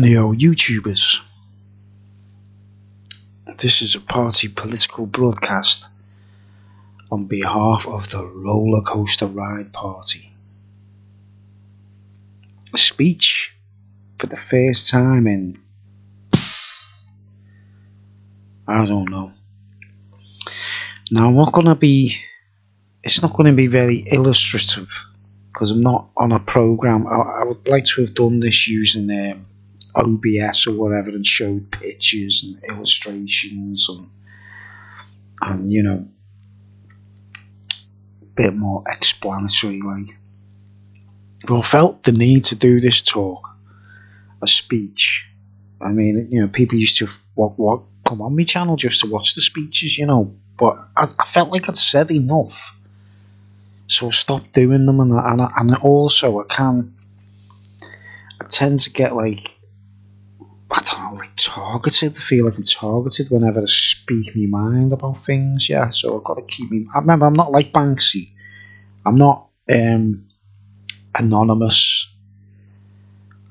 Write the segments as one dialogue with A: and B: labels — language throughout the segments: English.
A: Yo, YouTubers, this is a party political broadcast on behalf of the Roller Coaster Ride Party. A speech for the first time in, I don't know. Now, it's not going to be very illustrative because I'm not on a program. I would like to have done this using OBS or whatever and showed pictures and illustrations and a bit more explanatory like. But I felt the need to do this talk, a speech. I mean, people used to come on my channel just to watch the speeches, but I felt like I'd said enough. So I stopped doing them, and also I tend to get targeted. I feel like I'm targeted whenever I speak my mind about things, yeah. So I've got to keep me. I remember, I'm not like Banksy. I'm not anonymous.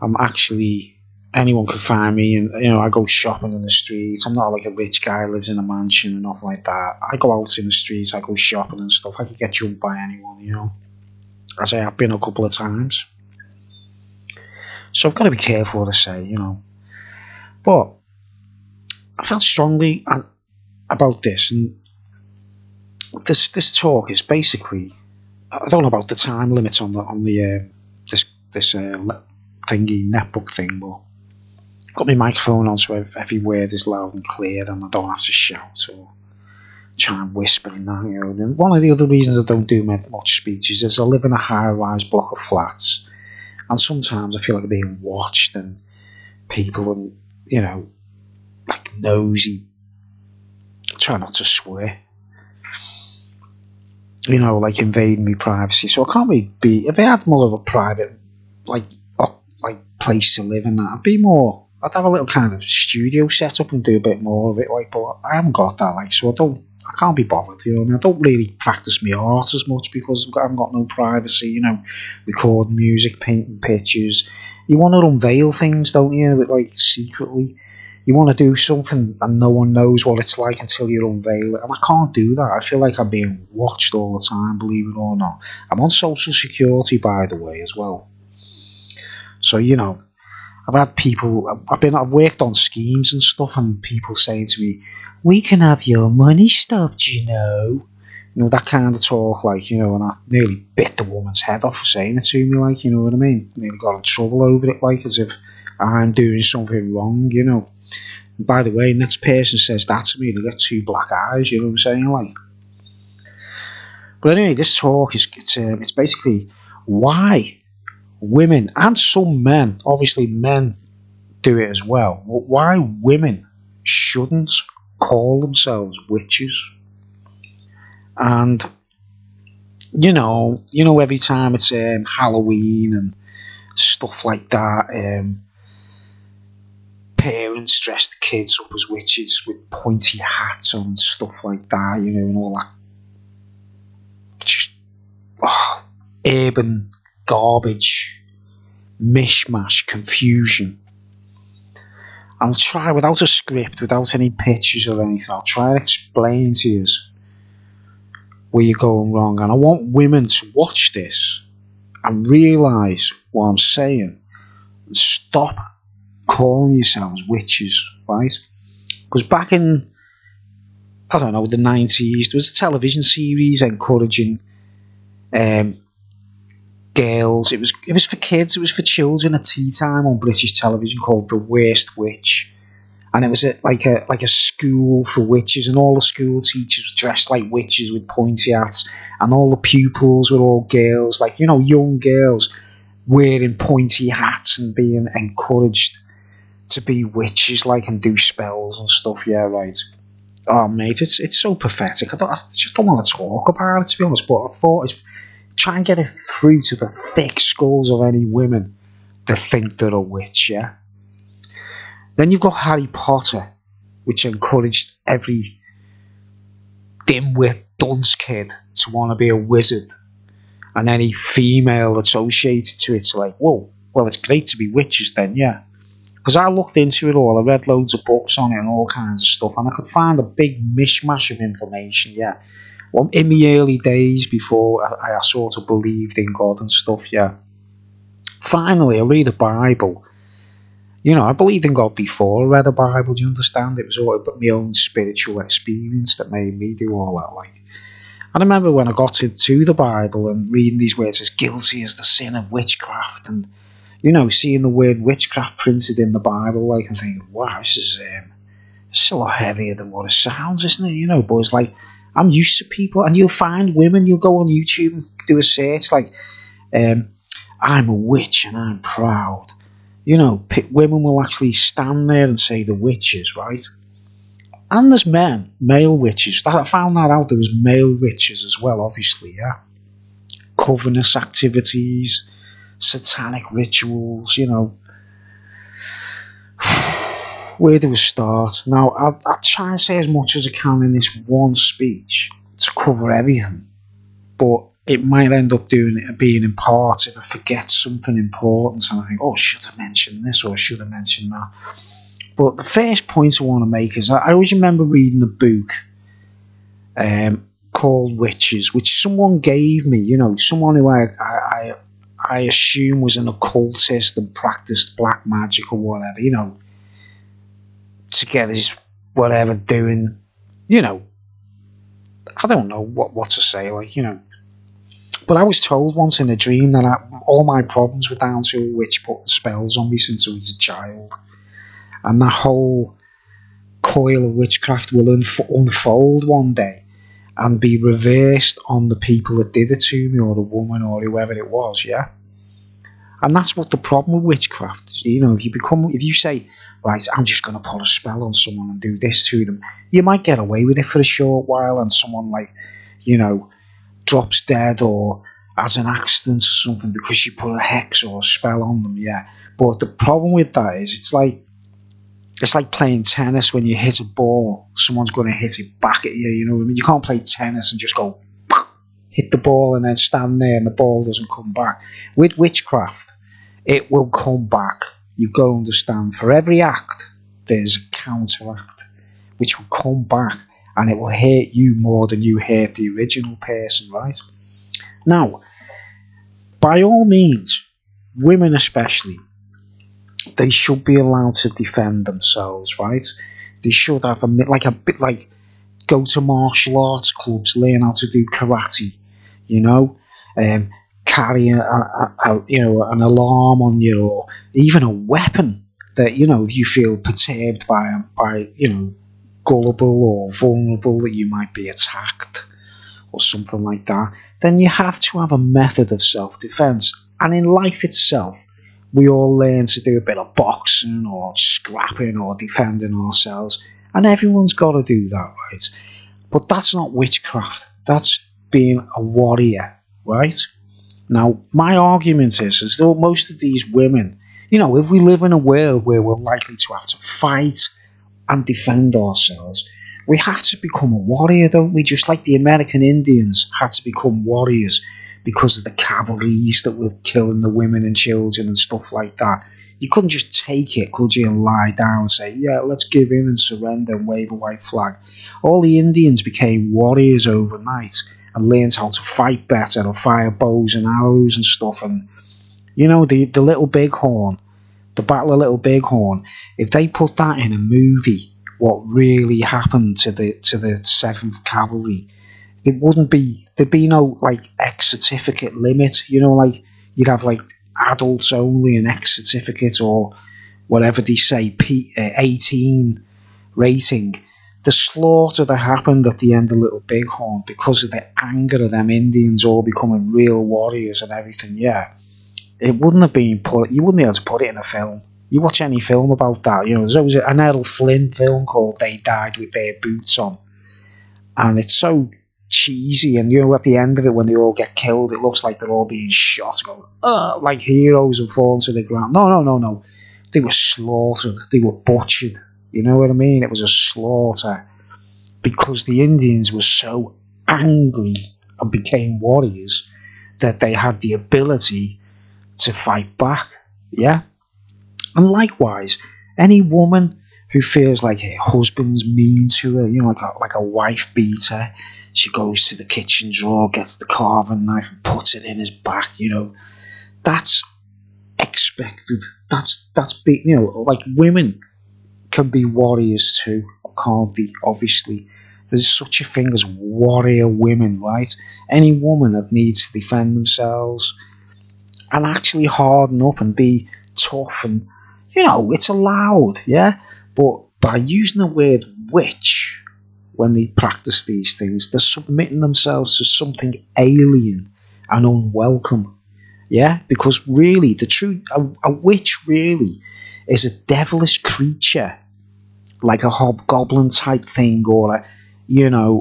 A: I'm actually, anyone can find me, and I go shopping in the streets. I'm not like a rich guy who lives in a mansion and nothing like that. I go out in the streets, I go shopping and stuff. I could get jumped by anyone, as I have been a couple of times. So I've got to be careful what I say, But I felt strongly about this, and this talk is basically, I don't know about the time limits on the this thingy netbook thing, but I've got my microphone on so every word is loud and clear, and I don't have to shout or try and whisper and that. And one of the other reasons I don't do much speeches is I live in a high-rise block of flats, and sometimes I feel like I'm being watched, and people and nosy. Try not to swear. Invading my privacy. So I can't really be. If I had more of a private, place to live in, I'd have a little kind of studio set up and do a bit more of it. But I haven't got that. So I can't be bothered. I don't really practice my art as much because I haven't got no privacy. Recording music, painting pictures. You want to unveil things, don't you? Secretly. You want to do something and no one knows what it's like until you unveil it. And I can't do that. I feel like I'm being watched all the time, believe it or not. I'm on social security, by the way, as well. So, I've had people, I've worked on schemes and stuff, and people saying to me, we can have your money stopped, that kind of talk, and I nearly bit the woman's head off for saying it to me, you know what I mean? Nearly got in trouble over it, as if I'm doing something wrong, By the way, next person says that to me, they get two black eyes, you know what I'm saying, But anyway, this talk it's basically why women and some men, obviously men do it as well, but why women shouldn't call themselves witches. And every time it's Halloween and stuff like that, parents dress the kids up as witches with pointy hats on and stuff like that, and all that just urban garbage, mishmash, confusion. I'll try, without a script, without any pictures or anything, I'll try and explain to you where you're going wrong. And I want women to watch this and realise what I'm saying and stop calling yourselves witches, right? Because back in, the 90s, there was a television series encouraging girls. It was for kids, it was for children at tea time on British television, called The Worst Witch. And it was like a school for witches, and all the school teachers dressed like witches with pointy hats, and all the pupils were all girls, young girls wearing pointy hats and being encouraged to be witches, and do spells and stuff. Yeah, right. Oh, mate, it's so pathetic. I just don't want to talk about it, to be honest. But I thought it's try and get it through to the thick skulls of any women that think they're a witch. Yeah. Then you've got Harry Potter, which encouraged every dimwit dunce kid to want to be a wizard, and any female associated to it's whoa, well, it's great to be witches then, yeah. Because I looked into it all, I read loads of books on it and all kinds of stuff, and I could find a big mishmash of information, yeah. Well, in the early days before I sort of believed in God and stuff, yeah. Finally, I read the Bible. You know, I believed in God before I read the Bible, do you understand? It was all about my own spiritual experience that made me do all that, like. And I remember when I got to the Bible and reading these words as guilty as the sin of witchcraft, and, you know, seeing the word witchcraft printed in the Bible, like, I'm thinking, wow, this is a lot heavier than what it sounds, isn't it? You know, but it's like, I'm used to people, and you'll find women, you'll go on YouTube and do a search, like, I'm a witch and I'm proud. You know, women will actually stand there and say the witches, right? And there's male witches. I found that out. There was male witches as well, obviously, yeah. Covenant activities, satanic rituals, you know. Where do we start? Now, I'll try and say as much as I can in this one speech to cover everything. But it might end up being in part if I forget something important and I think, oh, should I mention this or should I mention that? But the first point I want to make is I always remember reading a book called Witches, which someone gave me, you know, someone who I assume was an occultist and practiced black magic or whatever, you know, to get his whatever doing, you know, I don't know what to say, like, you know. But I was told once in a dream that all my problems were down to a witch putting spells on me since I was a child. And that whole coil of witchcraft will unfold one day and be reversed on the people that did it to me, or the woman, or whoever it was, yeah? And that's what the problem with witchcraft is. You know, if you say, right, I'm just going to put a spell on someone and do this to them, you might get away with it for a short while, and someone, like, you know, drops dead or has an accident or something because you put a hex or a spell on them, yeah. But the problem with that is it's like playing tennis. When you hit a ball, someone's going to hit it back at you, you know what I mean? You can't play tennis and just go hit the ball and then stand there and the ball doesn't come back. With witchcraft, it will come back. You've got to understand, for every act, there's a counteract, which will come back, and it will hurt you more than you hurt the original person, right? Now, by all means, women especially, they should be allowed to defend themselves, right? They should have a bit like go to martial arts clubs, learn how to do karate, you know, carry an alarm on you, or even a weapon that, you know, if you feel perturbed by you know, gullible or vulnerable, that you might be attacked or something like that, then you have to have a method of self-defense. And in life itself, we all learn to do a bit of boxing or scrapping or defending ourselves, and everyone's got to do that, right? But that's not witchcraft. That's being a warrior, right? Now, my argument is that most of these women, you know, if we live in a world where we're likely to have to fight and defend ourselves, we have to become a warrior, don't we? Just like the American Indians had to become warriors because of the cavalries that were killing the women and children and stuff like that. You couldn't just take it, could you, and lie down and say, yeah, let's give in and surrender and wave a white flag. All the Indians became warriors overnight and learned how to fight better and fire bows and arrows and stuff. And, you know, the Little Bighorn, the Battle of Little Bighorn, if they put that in a movie, what really happened to the 7th Cavalry, there'd be no, like, X certificate limit, you know, like, you'd have, like, adults only and X certificate, or whatever they say, 18 rating. The slaughter that happened at the end of Little Bighorn, because of the anger of them Indians all becoming real warriors and everything, yeah, it wouldn't have been you wouldn't be able to put it in a film. You watch any film about that, you know, there's always an Errol Flynn film called They Died With Their Boots On, and it's so cheesy, and, you know, at the end of it, when they all get killed, it looks like they're all being shot, going, like heroes, and falling to the ground. No. They were slaughtered. They were butchered. You know what I mean? It was a slaughter because the Indians were so angry and became warriors that they had the ability to fight back. Yeah? And likewise, any woman who feels like her husband's mean to her, like a wife beater, she goes to the kitchen drawer, gets the carving knife and puts it in his back, that's expected. That's big, like women can be warriors too, can't they? Obviously, there's such a thing as warrior women, right? Any woman that needs to defend themselves and actually harden up and be tough, and it's allowed, yeah. But by using the word witch when they practice these things, they're submitting themselves to something alien and unwelcome, yeah. Because really, the truth, a witch really is a devilish creature, like a hobgoblin type thing, or a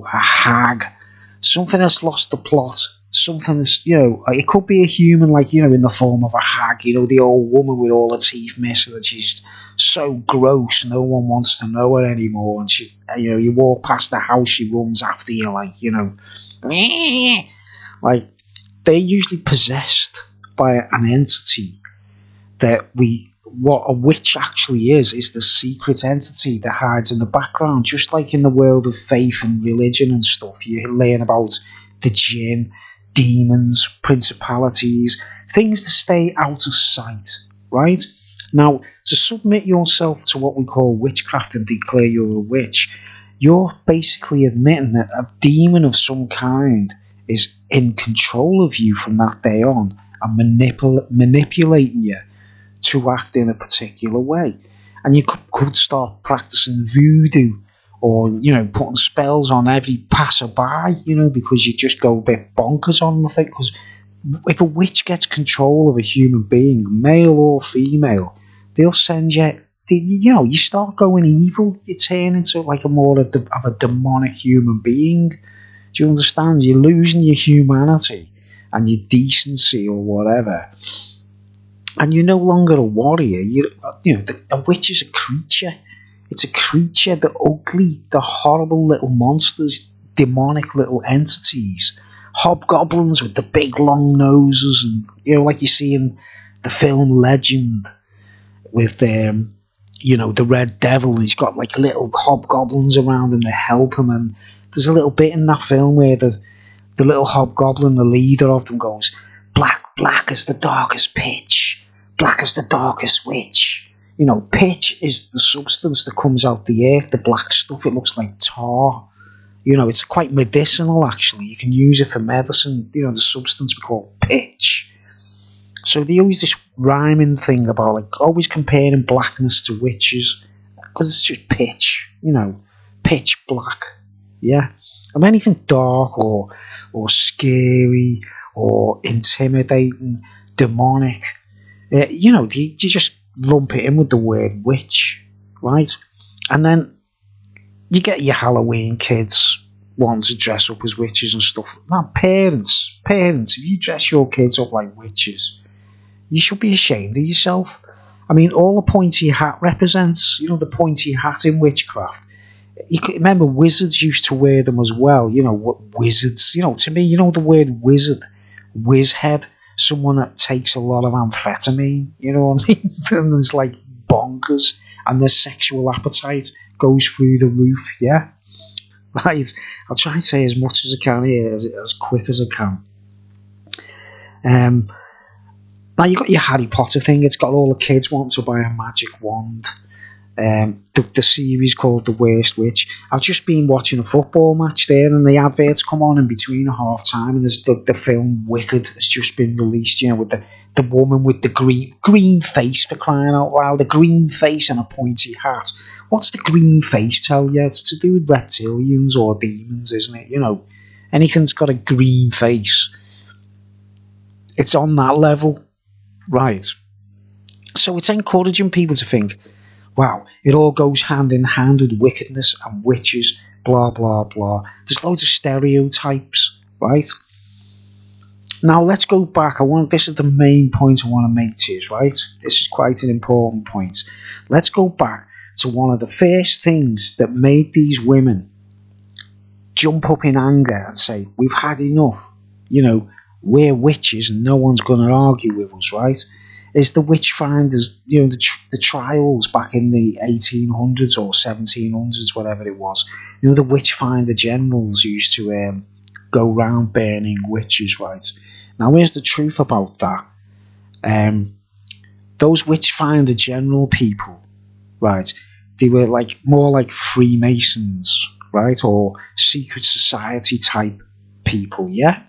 A: hag, something that's lost the plot, something that's, it could be a human, like, in the form of a hag, the old woman with all her teeth missing, that she's so gross, no one wants to know her anymore, and she's, you walk past the house, she runs after you, like, like, they're usually possessed by an entity that what a witch actually is the secret entity that hides in the background. Just like in the world of faith and religion and stuff, you learn about the jinn, demons, principalities, things that stay out of sight, right? Now, to submit yourself to what we call witchcraft and declare you're a witch, you're basically admitting that a demon of some kind is in control of you from that day on and manipulating you to act in a particular way. And you could start practicing voodoo, or putting spells on every passerby, because you just go a bit bonkers on the thing. Because if a witch gets control of a human being, male or female, they'll send you, you start going evil. You turn into like of a demonic human being. Do you understand? You're losing your humanity and your decency or whatever. And you're no longer a warrior. A witch is a creature. It's a creature, the ugly, the horrible little monsters, demonic little entities, hobgoblins with the big long noses, and like you see in the film Legend with the Red Devil. He's got like little hobgoblins around him to help him, and there's a little bit in that film where the little hobgoblin, the leader of them, goes, black as the darkest pitch, black as the darkest witch. Pitch is the substance that comes out the earth, the black stuff. It looks like tar. It's quite medicinal, actually. You can use it for medicine, the substance we call pitch. So they use this rhyming thing about, like, always comparing blackness to witches, because it's just pitch, pitch black, yeah. And anything dark or scary or intimidating, demonic, you just lump it in with the word witch, right? And then you get your Halloween kids wanting to dress up as witches and stuff. Now, parents, if you dress your kids up like witches, you should be ashamed of yourself. I mean, all the pointy hat represents, the pointy hat in witchcraft. You could remember wizards used to wear them as well. Wizards. To me, the word wizard, whizhead, someone that takes a lot of amphetamine. You know what I mean? And there's like bonkers, and their sexual appetite goes through the roof. Yeah, right. I'll try and say as much as I can here, as quick as I can. Now you got your Harry Potter thing. It's got all the kids wanting to buy a magic wand. The series called The Worst Witch. I've just been watching a football match there, and the adverts come on in between a half time, and there's the film Wicked has just been released, with the woman with the green face, for crying out loud, a green face and a pointy hat. What's the green face tell you? It's to do with reptilians or demons, isn't it? Anything's got a green face, it's on that level, right? So it's encouraging people to think, wow, it all goes hand in hand with wickedness and witches, blah, blah, blah. There's loads of stereotypes, right? Now, let's go back. This is the main point I want to make to you, right? This is quite an important point. Let's go back to one of the first things that made these women jump up in anger and say, we've had enough. We're witches and no one's going to argue with us, right? is the witch finders, the trials back in the 1800s or 1700s, whatever it was. The witch finder generals used to go round burning witches, right? Now, here's the truth about that. Those witch finder general people, right? They were more like Freemasons, right, or secret society type people, yeah,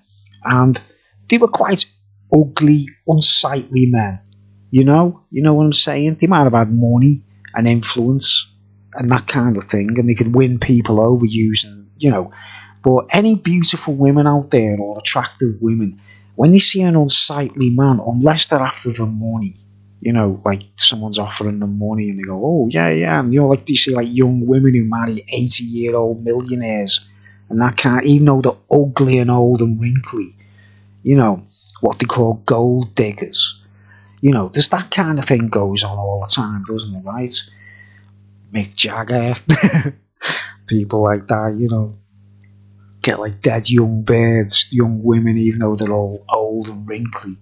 A: and they were quite ugly, unsightly men. You know what I'm saying? They might have had money and influence and that kind of thing, and they could win people over using, But any beautiful women out there or attractive women, when they see an unsightly man, unless they're after the money, like someone's offering them money and they go, oh, yeah, yeah. And, like they see like young women who marry 80-year-old millionaires and that kind, even though they're ugly and old and wrinkly, what they call gold diggers. There's that kind of thing goes on all the time, doesn't it, right? Mick Jagger, people like that, get like dead young birds, young women, even though they're all old and wrinkly.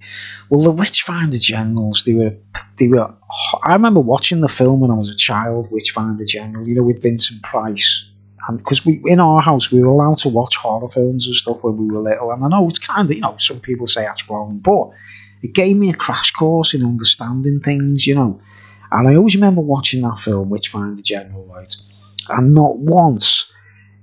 A: Well, the Witchfinder Generals, they were. I remember watching the film when I was a child, Witchfinder General, with Vincent Price, and because in our house we were allowed to watch horror films and stuff when we were little. And I know it's kind of, some people say that's wrong, but it gave me a crash course in understanding things, And I always remember watching that film, Witchfinder General, right? And not once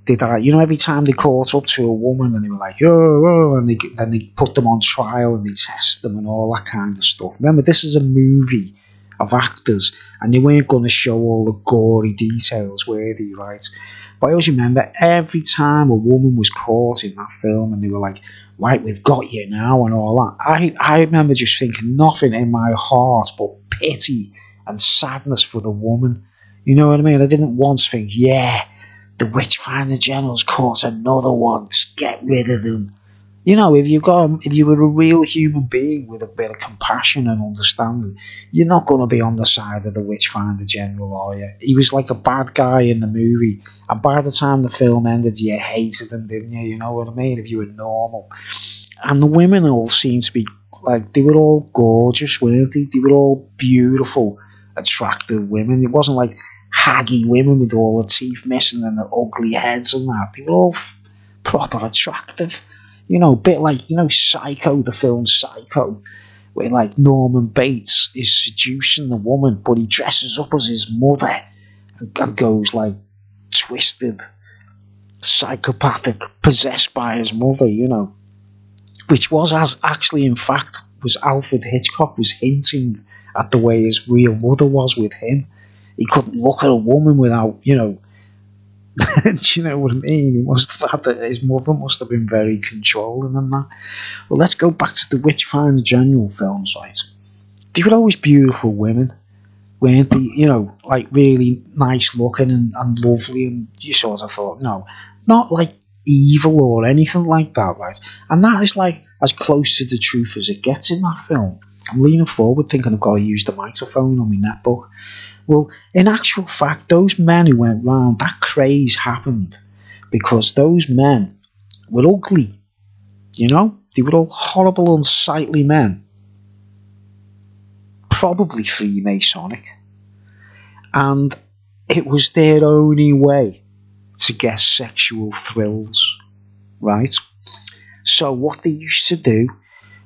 A: did I, every time they caught up to a woman and they were like, oh, and then they put them on trial and they test them and all that kind of stuff. Remember, this is a movie of actors and they weren't going to show all the gory details, were they, right? But I always remember every time a woman was caught in that film and they were like, right, we've got you now and all that. I remember just thinking nothing in my heart but pity and sadness for the woman. You know what I mean? I didn't once think, yeah, the Witchfinder General's caught another one, just get rid of them. If you were a real human being with a bit of compassion and understanding, you're not going to be on the side of the Witchfinder General, are you? He was like a bad guy in the movie, and by the time the film ended, you hated him, didn't you? You know what I mean? If you were normal. And the women all seemed to be, they were all gorgeous, weren't they? They were all beautiful, attractive women. It wasn't like haggy women with all the teeth missing and their ugly heads and that. They were all proper attractive. A bit like, Psycho, the film Psycho, where Norman Bates is seducing the woman, but he dresses up as his mother and goes twisted, psychopathic, possessed by his mother, which was in fact, was Alfred Hitchcock was hinting at the way his real mother was with him. He couldn't look at a woman without, do you know what I mean? He must have had that. His mother must have been very controlling and that. Well, let's go back to the Witchfinder General films, right? They were always beautiful women, weren't they? Really nice looking and lovely, and you sort of thought, no, not evil or anything like that, right? And that is as close to the truth as it gets in that film. I'm leaning forward thinking I've got to use the microphone on my netbook. Well, in actual fact, those men who went round, that craze happened because those men were ugly, They were all horrible, unsightly men, probably Freemasonic, and it was their only way to get sexual thrills, right? So what they used to do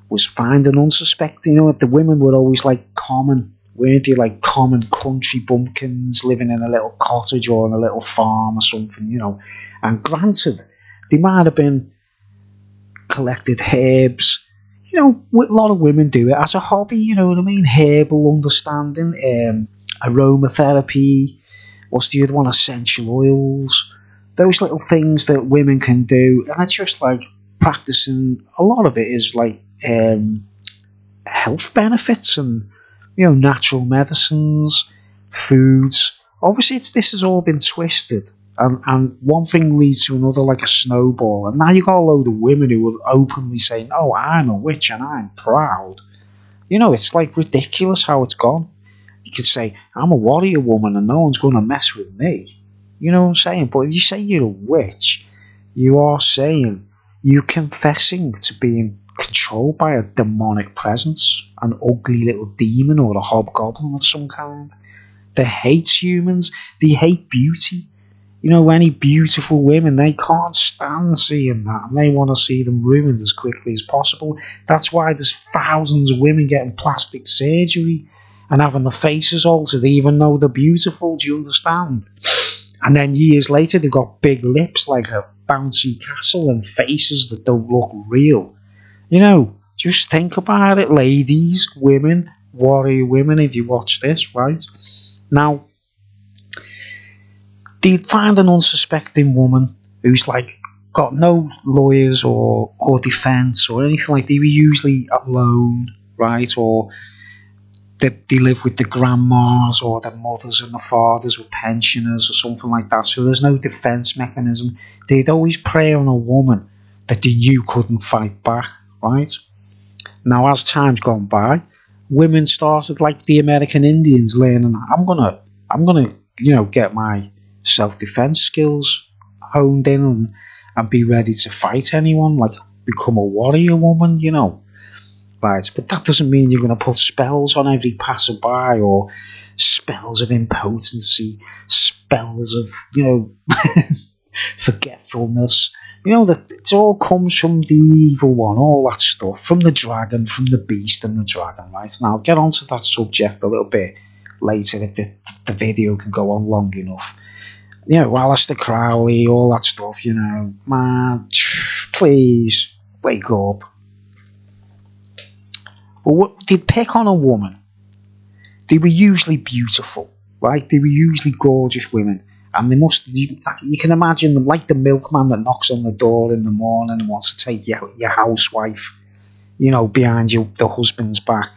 A: was find an unsuspecting, the women were always common, weren't they, common country bumpkins living in a little cottage or on a little farm or something, and granted, they might have been collected herbs, a lot of women do it as a hobby, you know what I mean, herbal understanding, aromatherapy, what's the other one, essential oils, those little things that women can do, and it's just practicing, a lot of it is health benefits and natural medicines, foods. Obviously, this has all been twisted, and one thing leads to another like a snowball. And now you got a load of women who are openly saying, "Oh, I'm a witch and I'm proud." It's ridiculous how it's gone. You could say, "I'm a warrior woman and no one's going to mess with me." You know what I'm saying? But if you say you're a witch, you are saying you're confessing to being controlled by a demonic presence, an ugly little demon or a hobgoblin of some kind. They hate humans, they hate beauty. Any beautiful women, they can't stand seeing that, and they want to see them ruined as quickly as possible. That's why there's thousands of women getting plastic surgery and having their faces altered, even though they're beautiful, do you understand? And then years later, they've got big lips like a bouncy castle and faces that don't look real. Just think about it, ladies, women, warrior women, if you watch this, right? Now, they'd find an unsuspecting woman who's got no lawyers or defence or anything like that. They were usually alone, right? Or they live with the grandmas or their mothers and the fathers were pensioners or something like that. So there's no defence mechanism. They'd always prey on a woman that they knew couldn't fight back, right? Now, as time's gone by, women started like the American Indians learning, I'm gonna, get my self-defense skills honed in and be ready to fight anyone, become a warrior woman, right? But that doesn't mean you're going to put spells on every passerby or spells of impotency, spells of forgetfulness. That it all comes from the evil one, all that stuff, from the dragon, from the beast and the dragon, right? Now I'll get onto that subject a little bit later if the video can go on long enough. Aleister Crowley, all that stuff, man, please, wake up. But they'd pick on a woman. They were usually beautiful, right? They were usually gorgeous women. And you can imagine them like the milkman that knocks on the door in the morning and wants to take your housewife, behind the husband's back.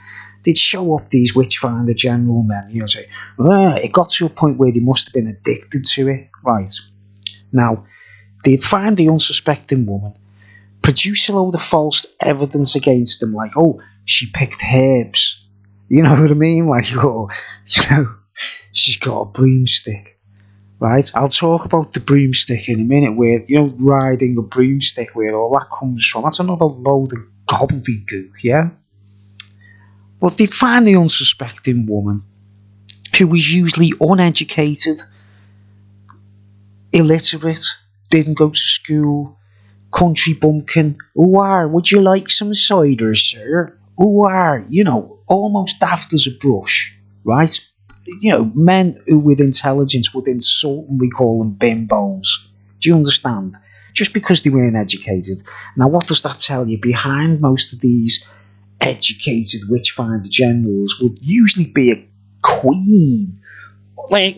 A: They'd show up these Witchfinder General men, say, it got to a point where they must have been addicted to it, right? Now, they'd find the unsuspecting woman, produce a load of false evidence against them, like, oh, she picked herbs, you know what I mean? She's got a broomstick, right? I'll talk about the broomstick in a minute, where, riding a broomstick, where all that comes from. That's another load of gobbledygook, yeah? But they'd find the unsuspecting woman, who was usually uneducated, illiterate, didn't go to school, country bumpkin. Would you like some cider, sir? Almost daft as a brush, right? Men who with intelligence would insultingly call them bimbos. Do you understand? Just because they weren't educated. Now, what does that tell you? Behind most of these educated Witchfinder generals would usually be a queen, like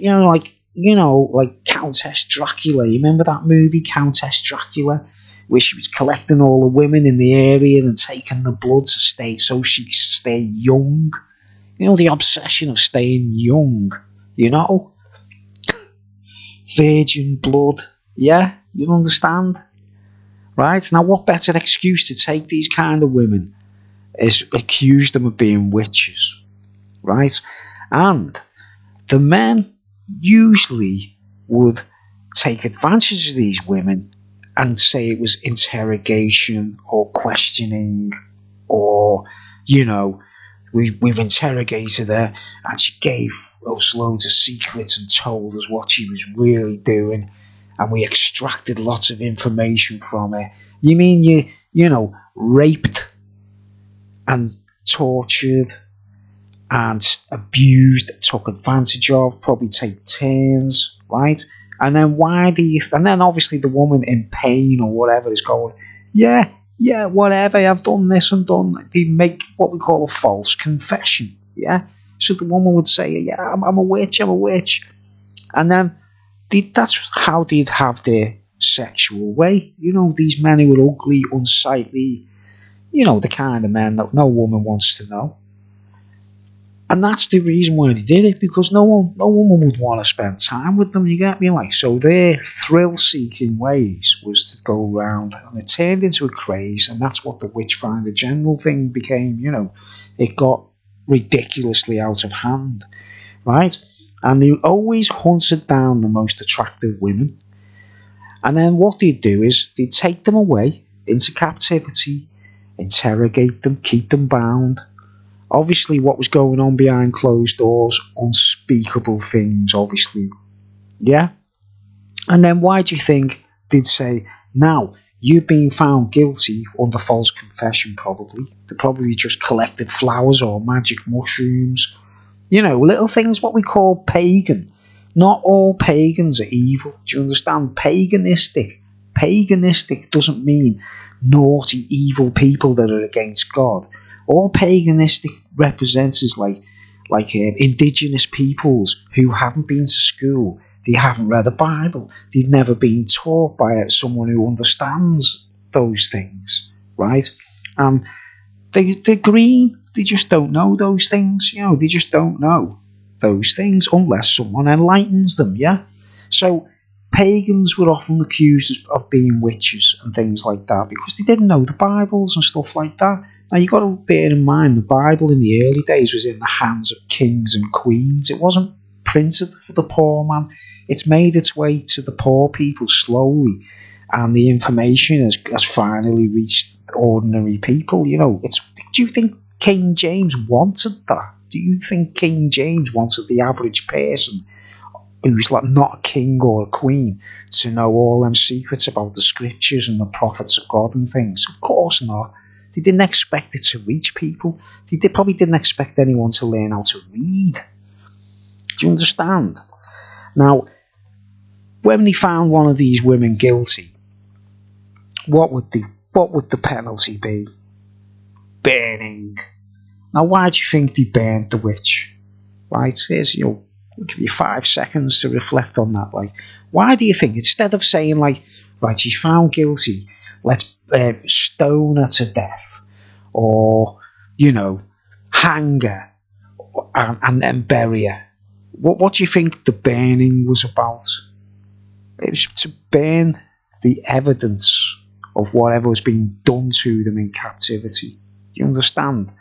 A: Countess Dracula. You remember that movie, Countess Dracula, where she was collecting all the women in the area and taking the blood so she could stay young. The obsession of staying young. Virgin blood. Yeah, you understand, right? Now, what better excuse to take these kind of women is accuse them of being witches, right? And the men usually would take advantage of these women and say it was interrogation or questioning, or, we've interrogated her and she gave us loads of secrets and told us what she was really doing, and we extracted lots of information from her. You mean you raped and tortured and abused, took advantage of, probably take turns, right? And then and then obviously the woman in pain or whatever is going, yeah, whatever, I've done this and done. They make what we call a false confession, yeah? So the woman would say, yeah, I'm a witch. And then that's how they'd have their sexual way. These men who were ugly, unsightly, the kind of men that no woman wants to know. And that's the reason why they did it, because no woman would want to spend time with them, you get me? So their thrill-seeking ways was to go around, and it turned into a craze, and that's what the Witchfinder General thing became, It got ridiculously out of hand, right? And they always hunted down the most attractive women, and then what they'd do is they'd take them away into captivity, interrogate them, keep them bound. Obviously, what was going on behind closed doors, unspeakable things, obviously. Yeah? And then why do you think they'd say, now, you've been found guilty under false confession, probably. They probably just collected flowers or magic mushrooms. You know, little things what we call pagan. Not all pagans are evil. Do you understand? Paganistic. Paganistic doesn't mean naughty, evil people that are against God. All paganistic represents is like indigenous peoples who haven't been to school. They haven't read the Bible. They've never been taught by someone who understands those things, right? They're green. They just don't know those things. You know, they just don't know those things unless someone enlightens them, yeah? So pagans were often accused of being witches and things like that because they didn't know the Bibles and stuff like that. Now, you've got to bear in mind the Bible in the early days was in the hands of kings and queens. It wasn't printed for the poor man. It's made its way to the poor people slowly, and the information has finally reached ordinary people. You know, do you think King James wanted that? Do you think King James wanted the average person who's like not a king or a queen to know all them secrets about the scriptures and the prophets of God and things? Of course not. They didn't expect it to reach people. They probably didn't expect anyone to learn how to read. Do you understand? Now, when they found one of these women guilty, what would the penalty be? Burning. Now, why do you think they burned the witch? Right? Here's, I'll give you 5 seconds to reflect on that. Like, why do you think, instead of saying like, right, she's found guilty, let's stone her to death, or, you know, hang her, and then bury her? What do you think the burning was about? It was to burn the evidence of whatever was being done to them in captivity. Do you understand?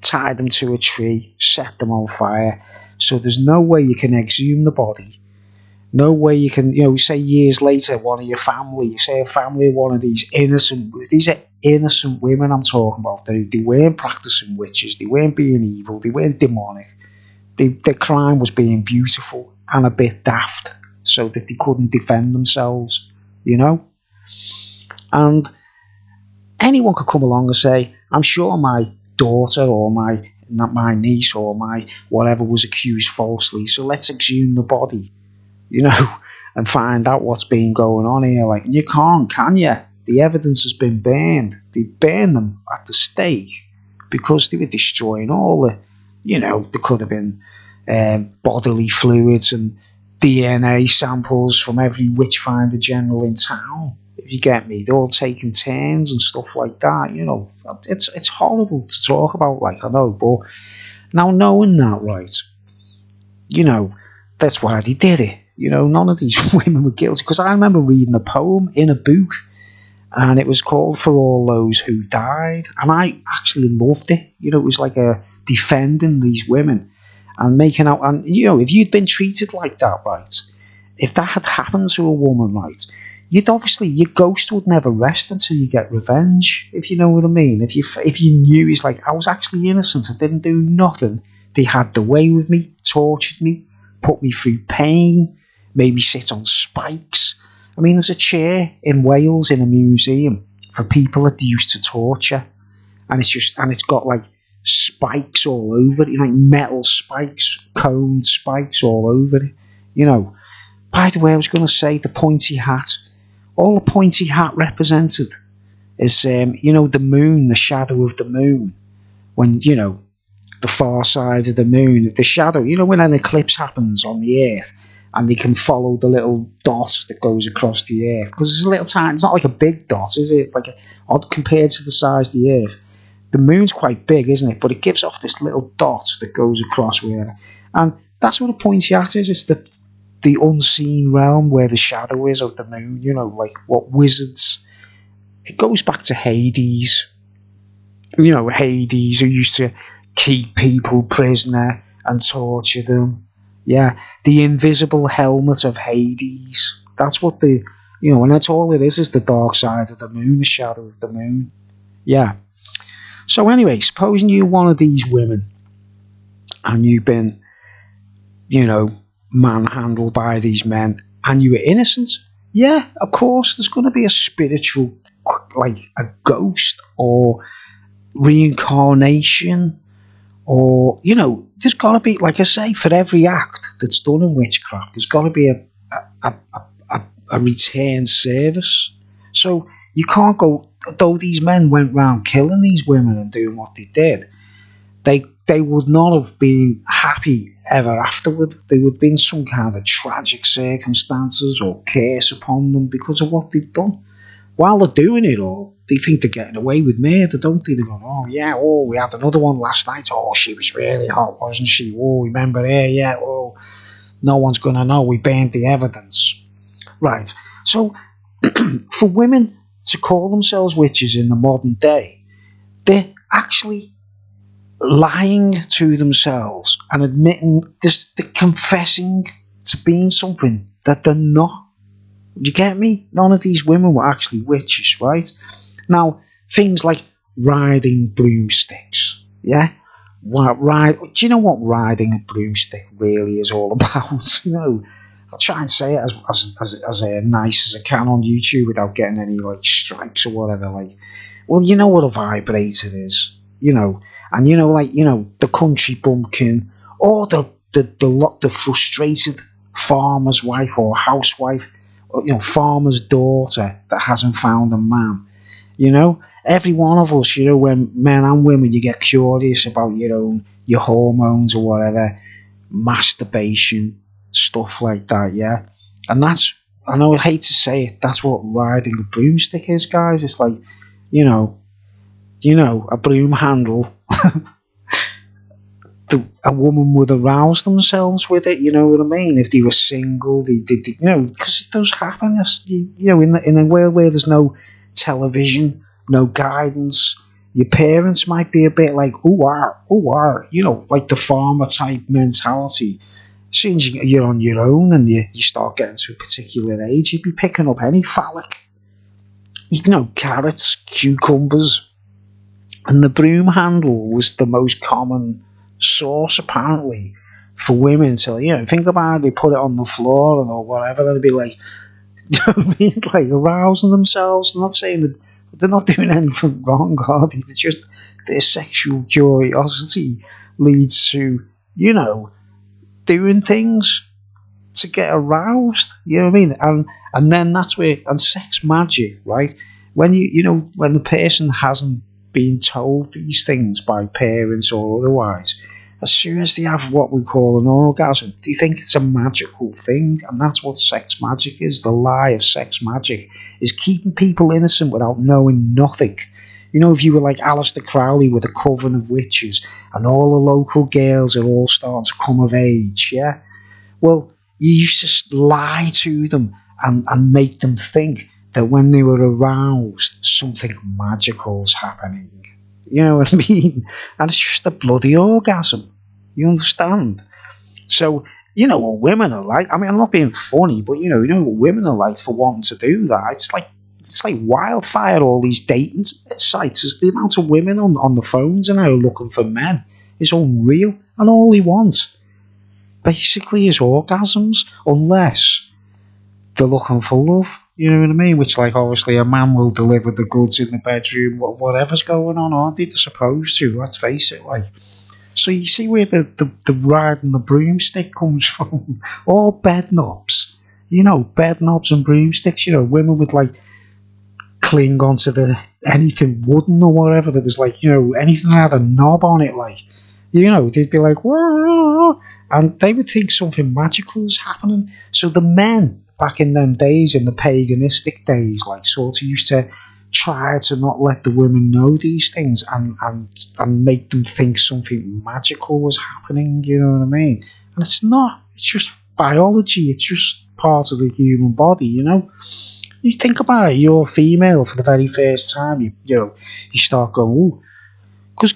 A: Tie them to a tree, set them on fire, so there's no way you can exhume the body. No way you can, say years later, one of your family, say a family of one of these are innocent women I'm talking about. They weren't practicing witches, they weren't being evil, they weren't demonic. Their crime was being beautiful and a bit daft, so that they couldn't defend themselves, And anyone could come along and say, I'm sure my daughter or my niece or my whatever was accused falsely, so let's exhume the body, and find out what's been going on here. Like, you can't, can you? The evidence has been burned. They burned them at the stake because they were destroying all the, there could have been bodily fluids and DNA samples from every witchfinder general in town. If you get me, they're all taking turns and stuff like that. It's horrible to talk about, like, I know, but now knowing that, right, that's why they did it. None of these women were guilty, because I remember reading a poem in a book, and it was called For All Those Who Died, and I actually loved it. It was like a defending these women and making out, and if you'd been treated like that, right, if that had happened to a woman, right, your ghost would never rest until you get revenge, if you know what I mean. If you knew, it's like, I was actually innocent, I didn't do nothing, they had the way with me, tortured me, put me through pain, made me sit on spikes. I mean, there's a chair in Wales in a museum for people that they used to torture, and it's got like spikes all over it, like metal spikes, coned spikes all over it. By the way, I was going to say the pointy hat. All the pointy hat represented is, the moon, the shadow of the moon. When, the far side of the moon, the shadow, when an eclipse happens on the Earth, and they can follow the little dot that goes across the Earth. Because it's a little tiny, it's not like a big dot, is it? Like compared to the size of the Earth. The moon's quite big, isn't it? But it gives off this little dot that goes across where. And that's what a pointy hat is. It's the unseen realm where the shadow is of the moon, like what wizards. It goes back to Hades. Hades, who used to keep people prisoner and torture them. Yeah, the invisible helmet of Hades. That's what and that's all it is the dark side of the moon, the shadow of the moon. Yeah. So anyway, supposing you're one of these women and you've been, you know, manhandled by these men and you were innocent, yeah, of course, there's going to be a spiritual, like a ghost or reincarnation, or, you know, there's got to be, like I say, for every act that's done in witchcraft, there's got to be a return service. So you can't go, though these men went round killing these women and doing what they did, they would not have been happy ever afterward. They would have been some kind of tragic circumstances or curse upon them because of what they've done. While they're doing it all, they think they're getting away with murder, don't they? They're going, oh yeah, oh, we had another one last night. Oh, she was really hot, wasn't she? Oh, remember her? Yeah, oh, no one's going to know. We burned the evidence. Right. So, for women to call themselves witches in the modern day, they're actually lying to themselves and admitting this, they're confessing to being something that they're not. Do you get me? None of these women were actually witches, right? Now, things like riding broomsticks, yeah? Do you know what riding a broomstick really is all about? You know, I'll try and say it as nice as I can on YouTube without getting any, like, strikes or whatever. Like, well, you know what a vibrator is, you know? And, you know, like, you know, the country bumpkin or the frustrated farmer's wife or housewife, or, you know, farmer's daughter that hasn't found a man. You know, every one of us, you know, when men and women, you get curious about your hormones or whatever, masturbation, stuff like that, yeah? And that's, I know I hate to say it, that's what riding a broomstick is, guys. It's like, you know, a broom handle. A woman would arouse themselves with it, you know what I mean? If they were single, they you know, because it does happen. You know, in a world where there's no television, no guidance, your parents might be a bit like, you know, like the farmer type mentality. As soon as you're on your own and you start getting to a particular age, you'd be picking up any phallic, you know, carrots, cucumbers, and the broom handle was the most common source apparently for women to, you know, think about it, they put it on the floor or whatever, and they'd be like, you know what I mean, like arousing themselves. I'm not saying that they're not doing anything wrong, are they? It's just their sexual curiosity leads to, you know, doing things to get aroused, you know what I mean? And then that's where, and sex magic, right? When you know, when the person hasn't been told these things by parents or otherwise, as soon as they have what we call an orgasm, they think it's a magical thing, and that's what sex magic is. The lie of sex magic is keeping people innocent without knowing nothing. You know, if you were like Aleister Crowley with a coven of witches, and all the local girls are all starting to come of age, yeah? Well, you used to lie to them and make them think that when they were aroused, something magical's happening. You know what I mean? And it's just a bloody orgasm. You understand? So, you know what women are like. I mean, I'm not being funny, but you know what women are like for wanting to do that. It's like wildfire, all these dating sites. There's the amount of women on the phones and now looking for men is unreal. And all he wants, basically, is orgasms, unless they're looking for love. You know what I mean? Which, like, obviously a man will deliver the goods in the bedroom, whatever's going on, aren't they? They're supposed to, let's face it, like. So you see where the riding the broomstick comes from? Or bed knobs. You know, bed knobs and broomsticks, you know, women would, like, cling onto anything wooden or whatever that was, like, you know, anything that had a knob on it, like, you know, they'd be like, whoa, and they would think something magical is happening. So the men back in them days, in the paganistic days, like, sort of used to try to not let the women know these things and make them think something magical was happening, you know what I mean? And it's not. It's just biology. It's just part of the human body, you know? You think about it, you're female for the very first time, you start going, ooh. Because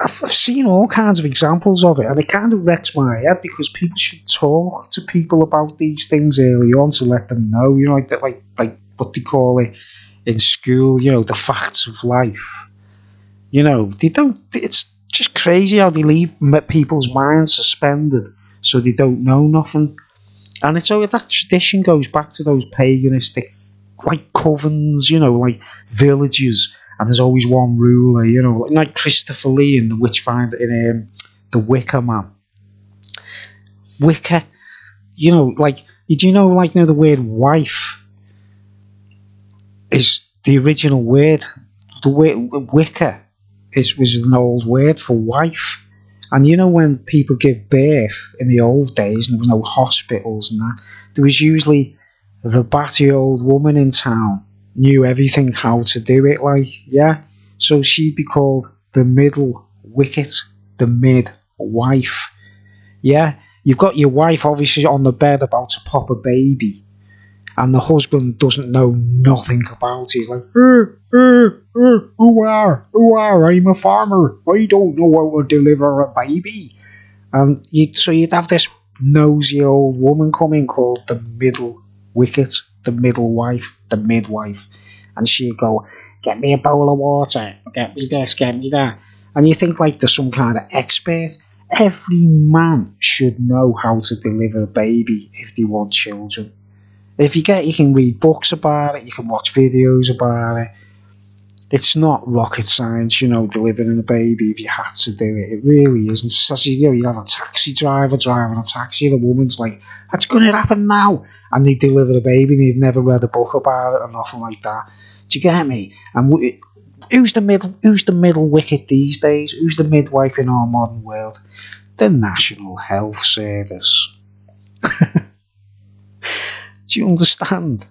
A: I've seen all kinds of examples of it, and it kind of wrecks my head because people should talk to people about these things early on to let them know, you know, like that, like what they call it, in school, you know, the facts of life. You know, they don't, it's just crazy how they leave people's minds suspended so they don't know nothing. And it's always that tradition goes back to those paganistic, like covens, you know, like villages, and there's always one ruler, you know, like Christopher Lee in the Witchfinder in the Wicker Man. Wicker, you know, like, did you know, like, you know, the word wife is the original word. The word Wicker was an old word for wife. And you know, when people give birth in the old days and there was no hospitals and that, there was usually the batty old woman in town knew everything how to do it, like, yeah. So she'd be called the middle wicket, the midwife. Yeah, you've got your wife obviously on the bed about to pop a baby, and the husband doesn't know nothing about it. He's like, who are? I'm a farmer. I don't know how to deliver a baby. And you'd have this nosy old woman come in called the middle wicket, the middle wife, the midwife. And she'd go, get me a bowl of water, get me this, get me that. And you think like there's some kind of expert. Every man should know how to deliver a baby if they want children. If you can read books about it, you can watch videos about it. It's not rocket science, you know, delivering a baby if you had to do it. It really isn't. It's as you know, you have a taxi driver driving a taxi, and a woman's like, that's going to happen now. And they deliver a baby and they've never read a book about it or nothing like that. Do you get me? And who's the middle wicket these days? Who's the midwife in our modern world? The National Health Service. Do you understand?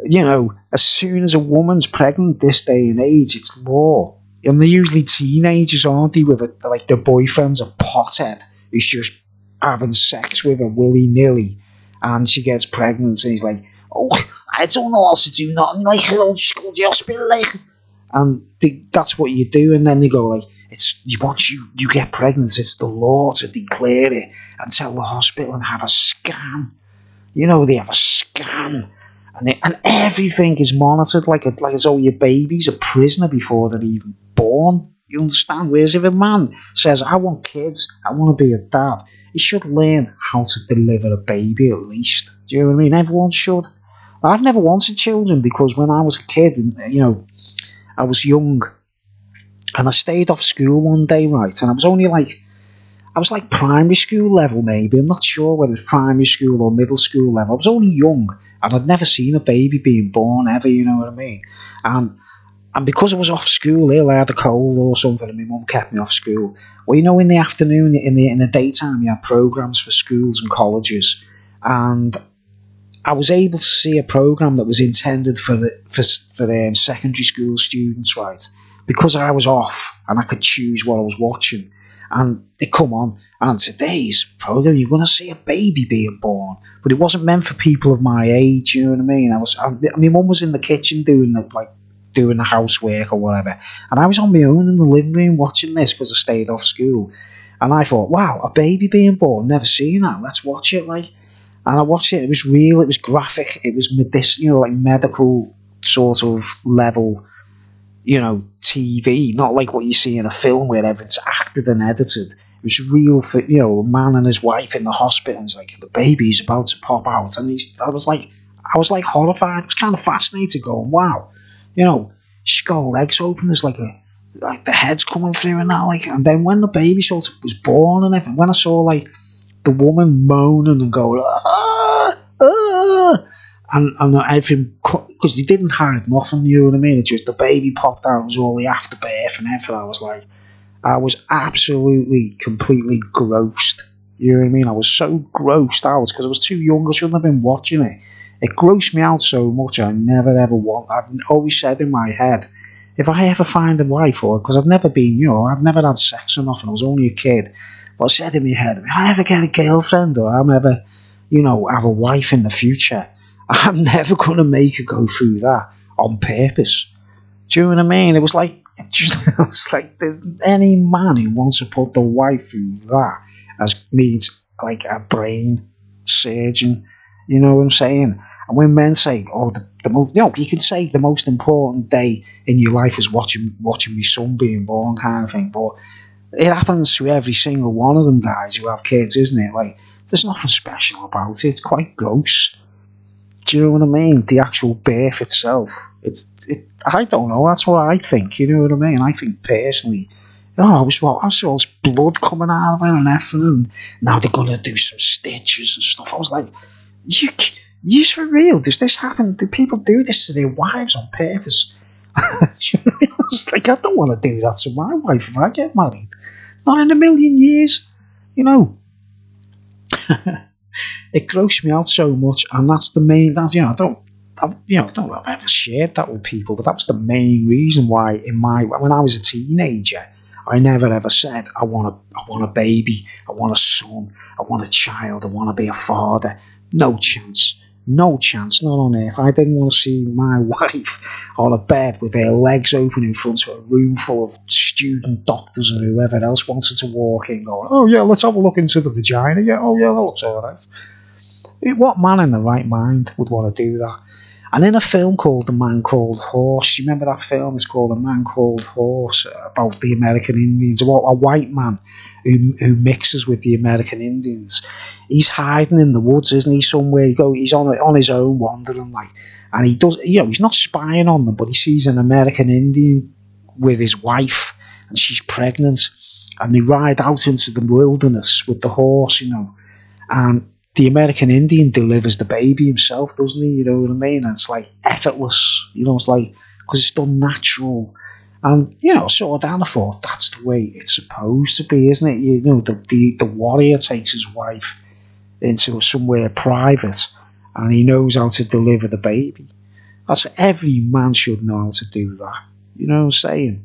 A: You know, as soon as a woman's pregnant this day and age, it's law. And they're usually teenagers, aren't they? With like their boyfriend's a pothead who's just having sex with her willy-nilly. And she gets pregnant and he's like, oh, I don't know how to do nothing. Like, I'll just go to the hospital, like. And that's what you do. And then they go like, once you get pregnant, it's the law to declare it and tell the hospital and have a scan. You know, they have a scan, and everything is monitored like as though your baby's a prisoner before they're even born. You understand? Whereas if a man says, I want kids, I want to be a dad, he should learn how to deliver a baby at least. Do you know what I mean? Everyone should. I've never wanted children because when I was a kid, you know, I was young, and I stayed off school one day, right, and I was like primary school level maybe. I'm not sure whether it was primary school or middle school level. I was only young and I'd never seen a baby being born ever, you know what I mean? And because I was off school ill, I had a cold or something and my mum kept me off school. Well, you know, in the afternoon, in the daytime, you had programmes for schools and colleges. And I was able to see a programme that was intended for secondary school students, right? Because I was off and I could choose what I was watching. And they come on, and today's program, you're going to see a baby being born. But it wasn't meant for people of my age, you know what I mean? My mum was in the kitchen doing the housework or whatever. And I was on my own in the living room watching this because I stayed off school. And I thought, wow, a baby being born, never seen that. Let's watch it, like. And I watched it, it was real, it was graphic, it was like medical sort of level, you know, TV, not like what you see in a film where everything's acted and edited. It was real, for, you know, a man and his wife in the hospital. He's like, the baby's about to pop out, and I was like horrified. It was kind of fascinating, going, wow, you know, she's got her legs open. There's like the head's coming through and that, like. And then when the baby sort of was born and everything, when I saw like the woman moaning and going, and everything, because they didn't hide nothing, you know what I mean? It's just the baby popped out, it was all the afterbirth and everything. I was absolutely, completely grossed. You know what I mean? I was so grossed out because I was too young, I shouldn't have been watching it. It grossed me out so much, I never ever want. I've always said in my head, if I ever find a wife, or because I've never been, you know, I've never had sex or nothing, I was only a kid. But I said in my head, if I ever get a girlfriend or I'm ever, you know, have a wife in the future, I'm never going to make her go through that on purpose. Do you know what I mean? It was like any man who wants to put the wife through that needs like a brain surgeon. You know what I'm saying? And when men say, "Oh, the most," you can say the most important day in your life is watching my son being born, kind of thing. But it happens to every single one of them guys who have kids, isn't it? Like, there's nothing special about it. It's quite gross. Do you know what I mean? The actual birth itself. I don't know. That's what I think. You know what I mean? I think personally, I saw all this blood coming out of it and everything, and now they're gonna do some stitches and stuff. I was like, you for real? Does this happen? Do people do this to their wives on purpose? I was like, I don't want to do that to my wife if I get married. Not in a million years, you know. It grossed me out so much, and that's the main. That's I don't know if I've ever shared that with people, but that's the main reason why when I was a teenager, I never ever said I want a baby, I want a son, I want a child, I want to be a father. No chance. No chance, not on earth. I didn't want to see my wife on a bed with her legs open in front of a room full of student doctors and whoever else wanted to walk in going, "Oh yeah, let's have a look into the vagina. Yeah, oh yeah, that looks alright." What man in the right mind would want to do that? And in a film called The Man Called Horse, you remember that film? It's called The Man Called Horse, about the American Indians, about a white man who mixes with the American Indians. He's hiding in the woods, isn't he? Somewhere he's on his own wandering, like, and he does. He's not spying on them, but he sees an American Indian with his wife, and she's pregnant, and they ride out into the wilderness with the horse, and the American Indian delivers the baby himself, doesn't he? You know what I mean? And it's like effortless, it's like, because it's done natural. And, sort of down, I thought, that's the way it's supposed to be, isn't it? The warrior takes his wife into somewhere private, and he knows how to deliver the baby. That's every man should know how to do that. You know what I'm saying?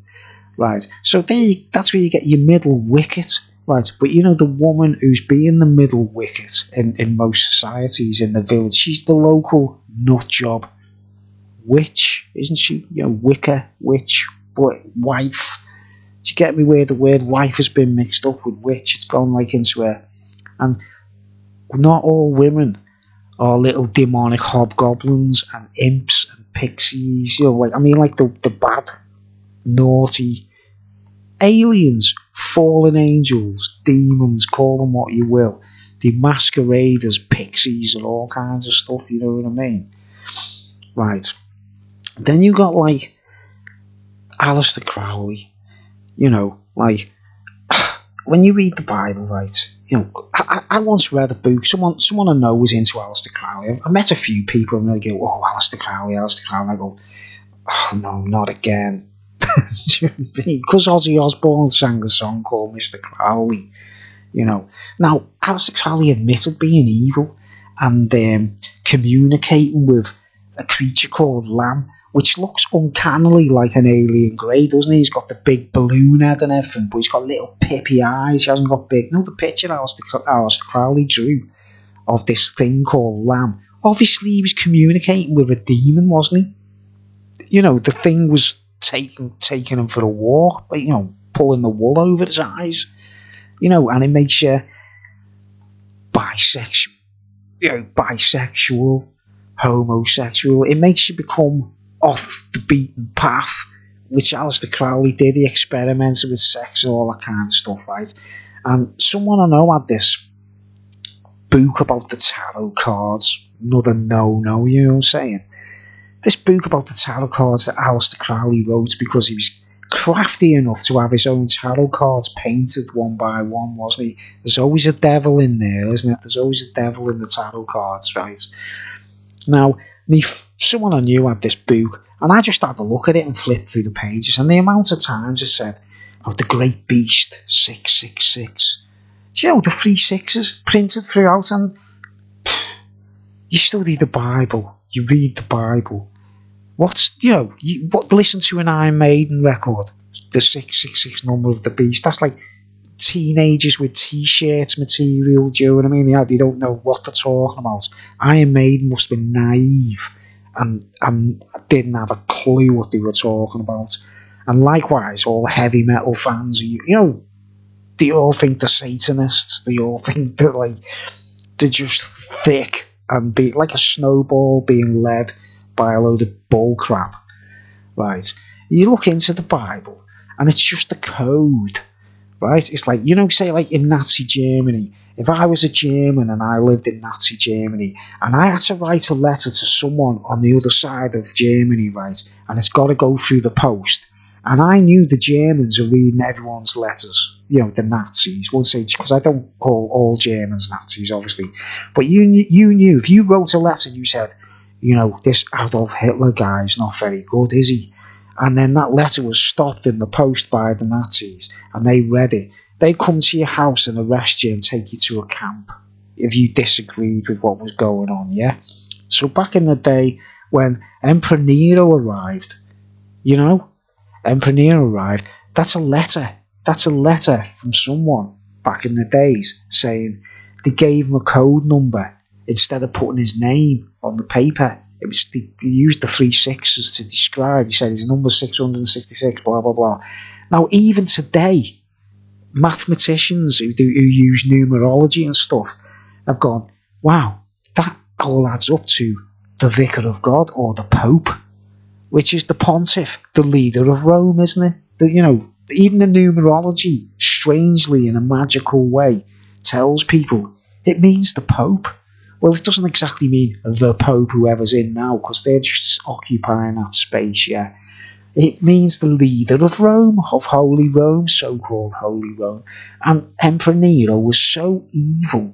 A: Right. So that's where you get your middle wicket. Right. But the woman who's being the middle wicket in most societies in the village, she's the local nut job witch, isn't she? Wicca, witch, wife. Do you get me where the word wife has been mixed up with witch? It's gone like into her. And not all women are little demonic hobgoblins and imps and pixies. Like the bad, naughty aliens, fallen angels, demons, call them what you will. They masquerade as pixies and all kinds of stuff, you know what I mean? Right. Then you got like Aleister Crowley, when you read the Bible, right? I once read a book. Someone I know was into Aleister Crowley. I met a few people and they go, "Oh, Aleister Crowley." I go, "Oh no, not again." Because Ozzy Osbourne sang a song called Mr. Crowley. Now Aleister Crowley admitted being evil and communicating with a creature called Lamb, which looks uncannily like an alien grey, doesn't he? He's got the big balloon head and everything, but he's got little pippy eyes. He hasn't got big. The picture Aleister Crowley drew of this thing called Lamb. Obviously, he was communicating with a demon, wasn't he? The thing was taking him for a walk, but, pulling the wool over his eyes. And it makes you bisexual, homosexual. It makes you become off the beaten path, which Aleister Crowley did. He experimented with sex and all that kind of stuff, right? And someone I know had this book about the tarot cards. Another no-no, you know what I'm saying? This book about the tarot cards that Aleister Crowley wrote because he was crafty enough to have his own tarot cards painted one by one, wasn't he? There's always a devil in there, isn't it? There's always a devil in the tarot cards, right? Now, someone I knew had this book, and I just had to look at it and flip through the pages, and the amount of times it said, the Great Beast, 666. Do you know, the 3 sixes printed throughout, and you study the Bible, you read the Bible. Listen to an Iron Maiden record, the 666 number of the beast. That's like teenagers with t-shirts material, do you know what I mean? They don't know what they're talking about. Iron Maiden must have been naive and didn't have a clue what they were talking about. And likewise, all heavy metal fans, they all think they're Satanists. They all think that, they're just thick and be like a snowball being led by a load of bull crap, right? You look into the Bible, and it's just a code, right? It's like, say like in Nazi Germany, if I was a German and I lived in Nazi Germany, and I had to write a letter to someone on the other side of Germany, right, and it's got to go through the post, and I knew the Germans are reading everyone's letters, the Nazis, won't say, because I don't call all Germans Nazis, obviously, but you knew, if you wrote a letter and you said, this Adolf Hitler guy is not very good, is he? And then that letter was stopped in the post by the Nazis, and they read it. They come to your house and arrest you and take you to a camp if you disagreed with what was going on, yeah? So back in the day when Emperor Nero arrived, that's a letter. That's a letter from someone back in the days saying they gave him a code number instead of putting his name on the paper. They used the 3 6s to describe. He said his number 666, blah, blah, blah. Now, even today, mathematicians who use numerology and stuff have gone, wow, that all adds up to the Vicar of God or the Pope, which is the pontiff, the leader of Rome, isn't it? Even the numerology, strangely, in a magical way, tells people it means the Pope. Well, it doesn't exactly mean the Pope, whoever's in now, because they're just occupying that space, yeah. It means the leader of Rome, of Holy Rome, so-called Holy Rome. And Emperor Nero was so evil.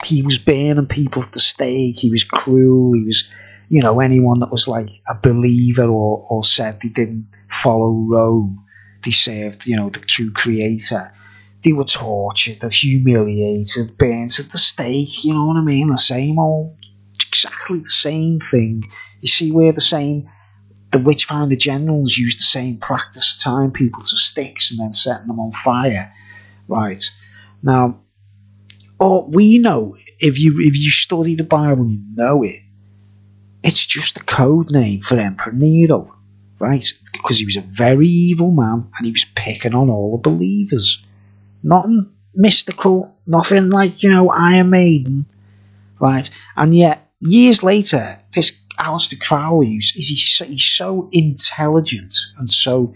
A: He was burning people at the stake. He was cruel. He was, anyone that was like a believer or said they didn't follow Rome, they served, the true creator. They were tortured, they're humiliated, burnt at the stake, you know what I mean? The same old, exactly the same thing. You see where the Witchfinder generals used the same practice to tying people to sticks and then setting them on fire, right? Now, we know, if you study the Bible, you know it. It's just a code name for Emperor Nero, right? Because he was a very evil man and he was picking on all the believers. Nothing mystical, nothing like, Iron Maiden, right? And yet, years later, this Aleister Crowley, he's so intelligent and so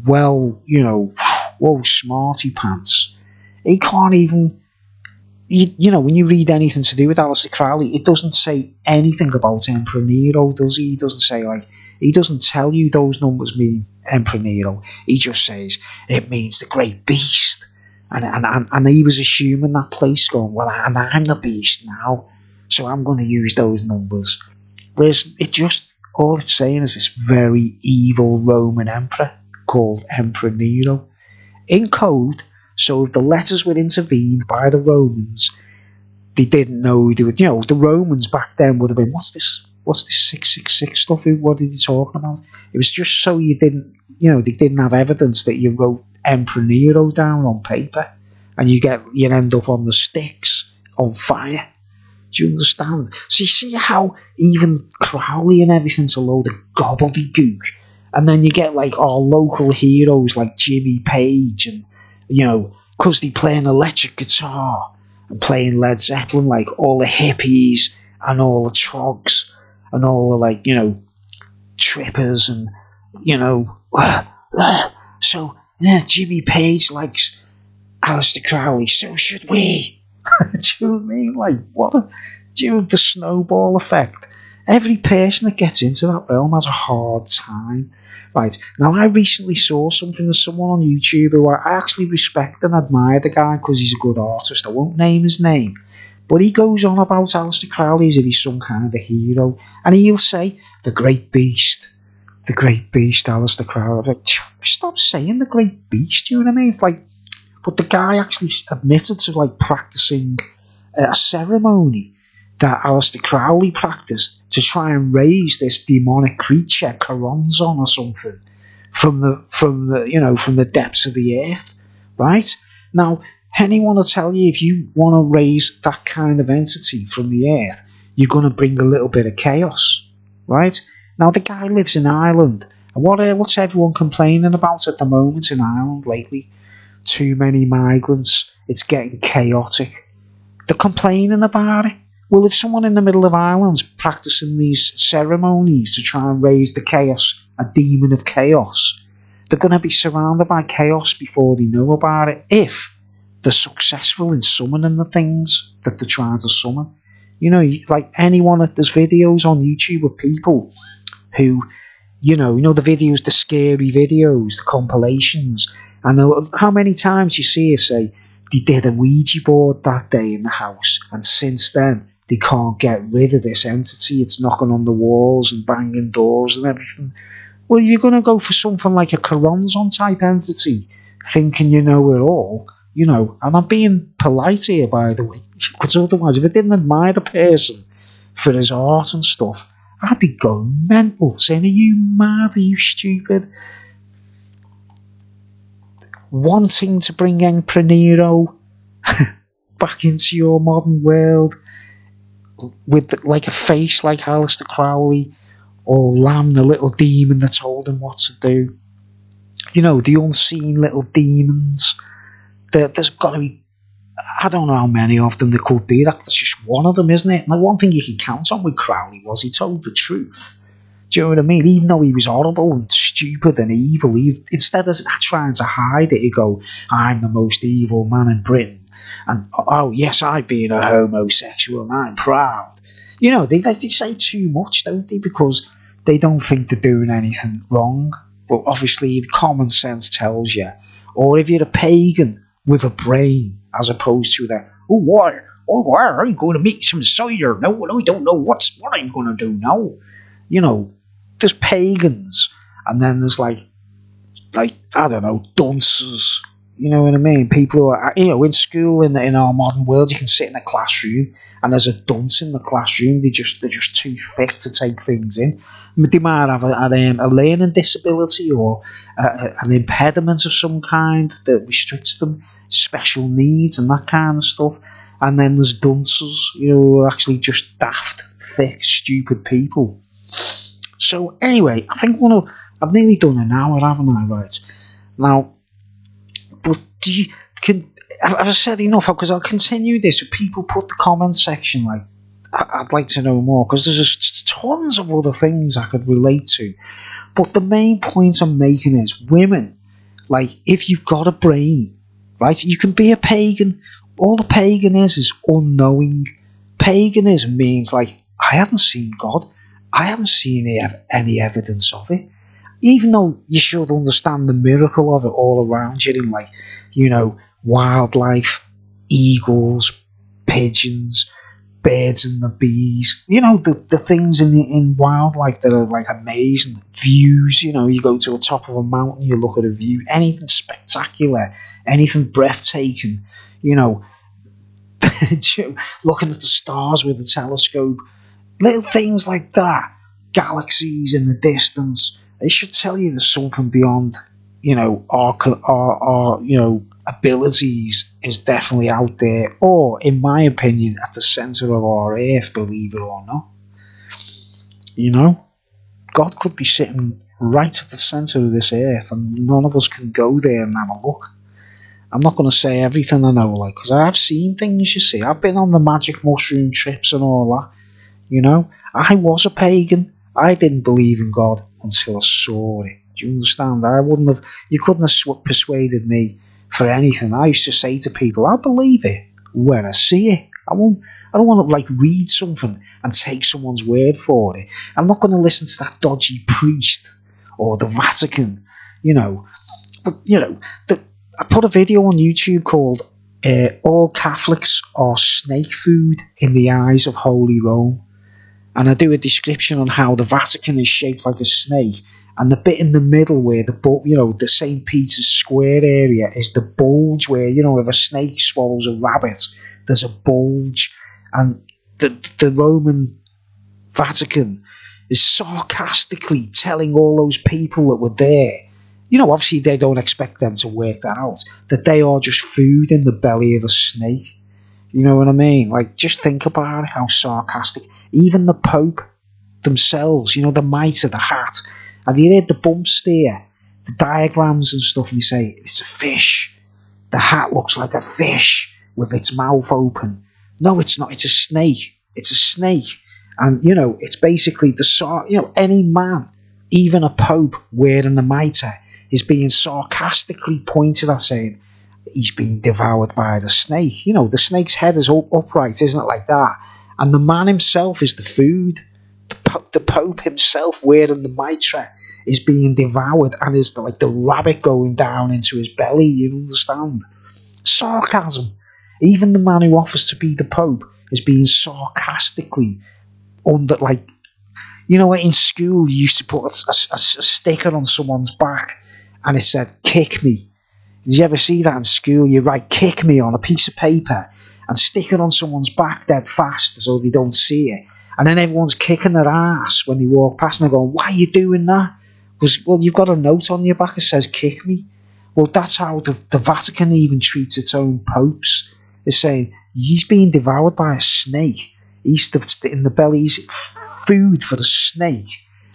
A: well, smarty pants. He can't even, when you read anything to do with Aleister Crowley, it doesn't say anything about Emperor Nero, does he? He doesn't say, he doesn't tell you those numbers mean Emperor Nero. He just says, it means the great beast. And he was assuming that place, going, well, and I'm the beast now, so I'm going to use those numbers. Whereas all it's saying is this very evil Roman emperor called Emperor Nero. In code, so if the letters were intervened by the Romans, they didn't know they would, the Romans back then would have been, what's this 666 stuff? What are you talking about? It was just so you didn't, they didn't have evidence that you wrote Emperor Nero down on paper, and you'd end up on the sticks on fire. Do you understand? So you see how even Crowley and everything's a load of gobbledygook, and then you get like our local heroes like Jimmy Page, and because they play an electric guitar and playing Led Zeppelin, like all the hippies and all the trogs and all the trippers and so. Yeah, Jimmy Page likes Aleister Crowley, so should we. Do you know what I mean? The snowball effect. Every person that gets into that realm has a hard time. Right, now I recently saw something of someone on YouTube who I actually respect and admire the guy because he's a good artist. I won't name his name. But he goes on about Aleister Crowley as if he's some kind of a hero. And he'll say, the great beast, Aleister Crowley. Like, stop saying the great beast, you know what I mean? It's like, but the guy actually admitted to practicing a ceremony that Aleister Crowley practiced to try and raise this demonic creature, Choronzon or something, from the depths of the earth, right? Now, anyone will tell you if you want to raise that kind of entity from the earth, you're going to bring a little bit of chaos, right? Now, the guy lives in Ireland. And what's everyone complaining about at the moment in Ireland lately? Too many migrants. It's getting chaotic. They're complaining about it. Well, if someone in the middle of islands practicing these ceremonies to try and raise the chaos, a demon of chaos, they're going to be surrounded by chaos before they know about it, if they're successful in summoning the things that they're trying to summon. You know, like anyone, there's videos on YouTube of people who, you know the videos, the scary videos, the compilations, and how many times you see it say, they did a Ouija board that day in the house, and since then, they can't get rid of this entity. It's knocking on the walls and banging doors and everything. Well, you're going to go for something like a Karonzon type entity, thinking you know it all, and I'm being polite here, by the way, because otherwise, if I didn't admire the person for his art and stuff, I'd be going mental, saying, are you mad? Are you stupid? Wanting to bring Emperor Nero back into your modern world with like a face like Aleister Crowley, or Lamb, the little demon that told him what to do. The unseen little demons. There's got to be, I don't know how many of them there could be. That's just one of them, isn't it? Now, one thing you can count on with Crowley was he told the truth. Do you know what I mean? Even though he was horrible and stupid and evil, instead of trying to hide it, he'd go, I'm the most evil man in Britain. And, oh, yes, I've been a homosexual and I'm proud. They say too much, don't they? Because they don't think they're doing anything wrong. But obviously, common sense tells you. Or if you're a pagan with a brain, as opposed to the, why are you going to make some cider? No, I don't know what I'm going to do now. There's pagans, and then there's like I don't know, dunces. You know what I mean? People who are, in school in our modern world, you can sit in a classroom and there's a dunce in the classroom. They're just too thick to take things in. They might have a learning disability or an impediment of some kind that restricts them, special needs and that kind of stuff. And then there's dunces, who are actually just daft, thick, stupid people. So anyway, I think I've nearly done an hour, haven't I? Right now. But have I said enough? Because I'll continue this. If people put the comment section, like, I'd like to know more, because there's just tons of other things I could relate to. But the main point I'm making is, women, like, if you've got a brain, right, you can be a pagan. All the pagan is unknowing. Paganism means, like, I haven't seen God. I haven't seen any evidence of it. Even though you should understand the miracle of it all around you in, like, wildlife, eagles, pigeons, birds and the bees, the things in wildlife that are, like, amazing. Views, you go to the top of a mountain, you look at a view, anything spectacular, anything breathtaking, looking at the stars with a telescope, little things like that, galaxies in the distance. They should tell you there's something beyond, our abilities is definitely out there, or, in my opinion, at the centre of our earth, believe it or not. God could be sitting right at the centre of this earth, and none of us can go there and have a look. I'm not going to say everything I know, like, because I've seen things, you see. I've been on the magic mushroom trips and all that, I was a pagan. I didn't believe in God until I saw it. Do you understand? You couldn't have persuaded me for anything. I used to say to people, I believe it when I see it. I don't want to, like, read something and take someone's word for it. I'm not going to listen to that dodgy priest or the Vatican, But, I put a video on YouTube called All Catholics Are Snake Food in the Eyes of Holy Rome. And I do a description on how the Vatican is shaped like a snake, and the bit in the middle where the St. Peter's Square area is the bulge where, if a snake swallows a rabbit, there's a bulge, and the Roman Vatican is sarcastically telling all those people that were there, obviously they don't expect them to work that out, that they are just food in the belly of a snake. You know what I mean? Like, just think about it, how sarcastic. Even the Pope themselves, the mitre, the hat. Have you read the bump steer? The diagrams and stuff, and you say, it's a fish. The hat looks like a fish with its mouth open. No, it's not. It's a snake. It's a snake. And, you know, it's basically any man, even a pope wearing a mitre, is being sarcastically pointed at, saying he's being devoured by the snake. You know, the snake's head is upright, isn't it, like that? And the man himself is the food. The Pope himself wearing the mitre is being devoured, and is like the rabbit going down into his belly, you understand? Sarcasm. Even the man who offers to be the Pope is being sarcastically under, like, you know, in school you used to put a sticker on someone's back and it said, kick me. Did you ever see that in school? You write kick me on a piece of paper and stick it on someone's back dead fast so they don't see it. And then everyone's kicking their ass when they walk past and they're going, why are you doing that? Because, well, you've got a note on your back that says kick me. Well, that's how the Vatican even treats its own popes. They're saying, he's being devoured by a snake. He's in the belly, he's food for the snake,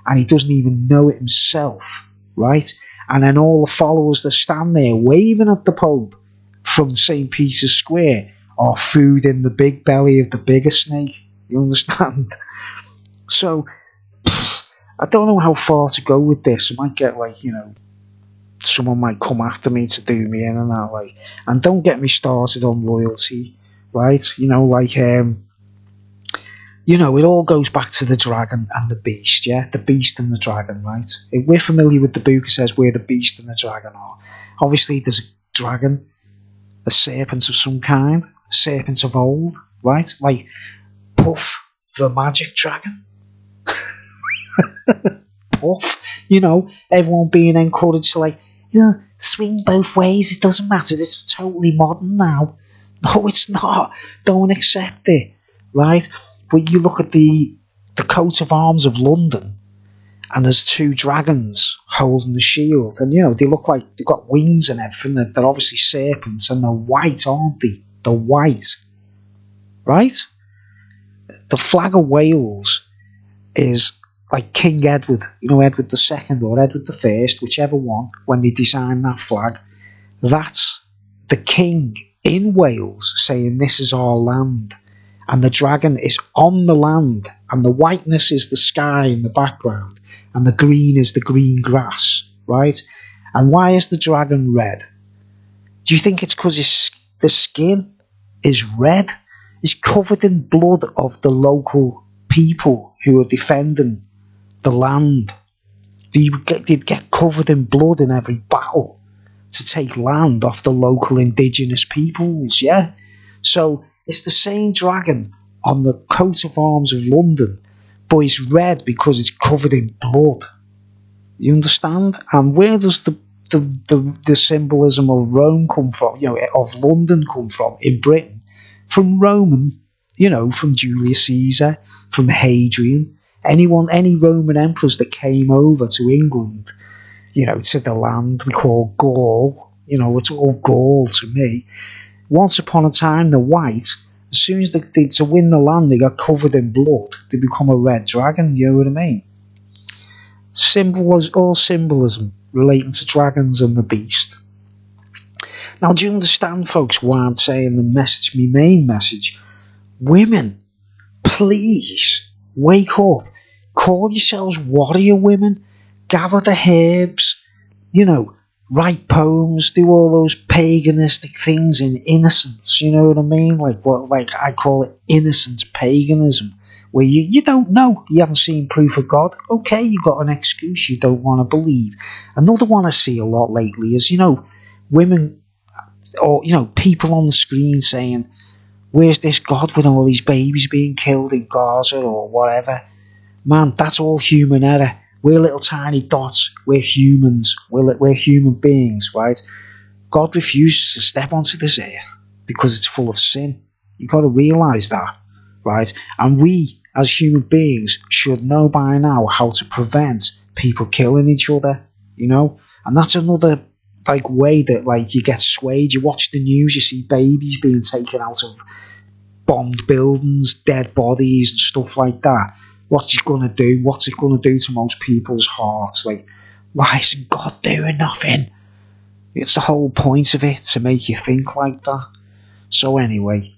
A: and he doesn't even know it himself, right? And then all the followers that stand there waving at the Pope from St. Peter's Square are food in the big belly of the bigger snake. You understand? So, I don't know how far to go with this. I might get, like, you know, someone might come after me to do me in and that, like. And don't get me started on loyalty, right? You know, like, you know, it all goes back to the dragon and the beast, yeah? The beast and the dragon, right? If we're familiar with the book, it says where the beast and the dragon are. Obviously, there's a dragon, a serpent of some kind, a serpent of old, right? Like Puff, the magic dragon. Puff, you know, everyone being encouraged to, like, yeah, swing both ways, it doesn't matter, it's totally modern now. No, it's not. Don't accept it, right? But you look at the coat of arms of London, and there's two dragons holding the shield, and, you know, they look like they've got wings and everything. They're obviously serpents, and they're white, aren't they? They're white, right? The flag of Wales is like King Edward, you know, Edward II or Edward I, whichever one, when they designed that flag. That's the king in Wales saying, this is our land. And the dragon is on the land, and the whiteness is the sky in the background, and the green is the green grass, right? And why is the dragon red? Do you think it's because the skin is red? It's covered in blood of the local people who are defending the land. They'd get covered in blood in every battle to take land off the local indigenous peoples, yeah? So it's the same dragon on the coat of arms of London, but it's red because it's covered in blood. You understand? And where does the symbolism of Rome come from, you know, of London come from in Britain? From Roman, you know, from Julius Caesar, from Hadrian, any Roman emperors that came over to England, you know, to the land we call Gaul, you know, it's all Gaul to me. Once upon a time, the white, as soon as to win the land, they got covered in blood. They become a red dragon, you know what I mean? All symbolism relating to dragons and the beast. Now, do you understand, folks, why I'm saying my main message? Women, please, wake up. Call yourselves warrior women. Gather the herbs, you know, write poems, do all those paganistic things in innocence, you know what I mean? Like I call it innocent paganism, where you don't know, you haven't seen proof of God. Okay, you got an excuse you don't want to believe. Another one I see a lot lately is, you know, women, or, you know, people on the screen saying, where's this God with all these babies being killed in Gaza or whatever? Man, that's all human error. We're little tiny dots. We're humans. We're human beings, right? God refuses to step onto this earth because it's full of sin. You've got to realise that, right? And we, as human beings, should know by now how to prevent people killing each other, you know? And that's another, like, way that, like, you get swayed. You watch the news, you see babies being taken out of bombed buildings, dead bodies and stuff like that. What's it going to do? What's it going to do to most people's hearts? Like, why isn't God doing nothing? It's the whole point of it, to make you think like that. So anyway,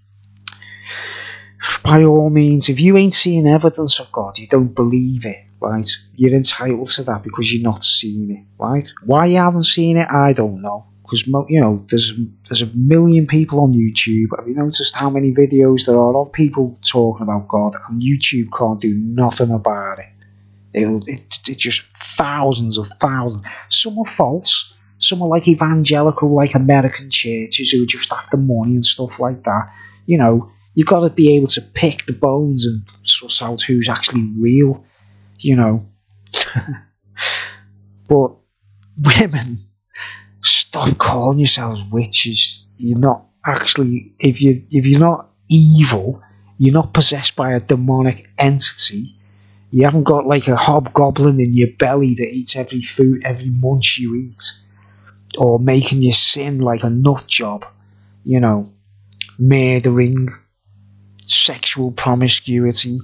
A: by all means, if you ain't seen evidence of God, you don't believe it, right? You're entitled to that because you're not seeing it, right? Why you haven't seen it, I don't know. Because, there's a million people on YouTube. Have you noticed how many videos there are of people talking about God, and YouTube can't do nothing about it? It's just thousands of thousands. Some are false. Some are like evangelical, like American churches who are just after money and stuff like that. You got to be able to pick the bones and suss out who's actually real. But women, stop calling yourselves witches. You're not actually. If you're not evil, you're not possessed by a demonic entity. You haven't got like a hobgoblin in your belly that eats every munch you eat, or making you sin like a nut job. Murdering, sexual promiscuity.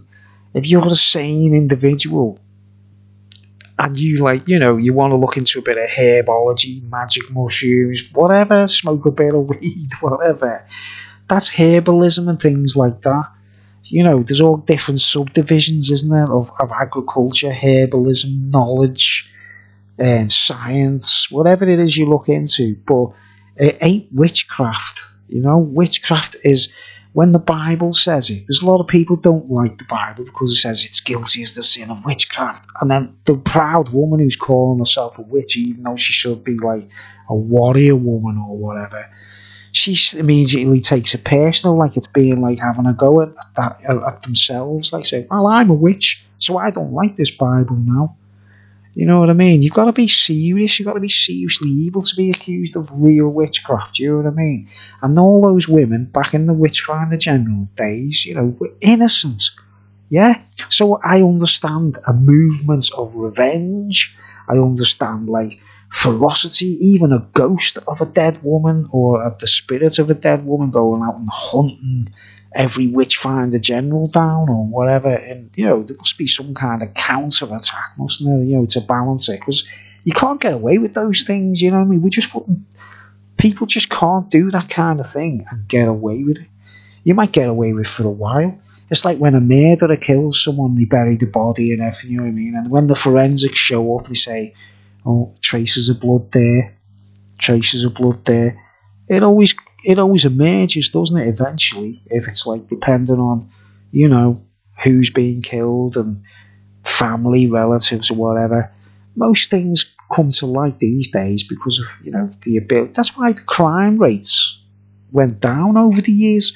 A: If you're a sane individual and you you want to look into a bit of herbology, magic mushrooms, whatever, smoke a bit of weed, whatever, that's herbalism and things like that. There's all different subdivisions, isn't there, of agriculture, herbalism, knowledge, and science, whatever it is you look into. But it ain't witchcraft. Witchcraft is when the Bible says it. There's a lot of people don't like the Bible because it says it's guilty as the sin of witchcraft. And then the proud woman who's calling herself a witch, even though she should be like a warrior woman or whatever, she immediately takes it personal, like it's being like having a go at themselves. Like say, well, I'm a witch, so I don't like this Bible now. You know what I mean? You've got to be serious. You've got to be seriously evil to be accused of real witchcraft. You know what I mean? And all those women back in the Witchfinder General days, were innocent. Yeah? So I understand a movement of revenge. I understand, ferocity. Even a ghost of a dead woman or the spirit of a dead woman going out and hunting every Witchfinder General down or whatever, and there must be some kind of counter-attack, mustn't there, to balance it, because you can't get away with those things, you know what I mean? People just can't do that kind of thing and get away with it. You might get away with it for a while. It's like when a murderer kills someone, they bury the body and everything, you know what I mean? And when the forensics show up, they say, oh, traces of blood there, It always emerges, doesn't it, eventually, if it's depending on, who's being killed and family, relatives or whatever. Most things come to light these days because of, the ability. That's why the crime rates went down over the years.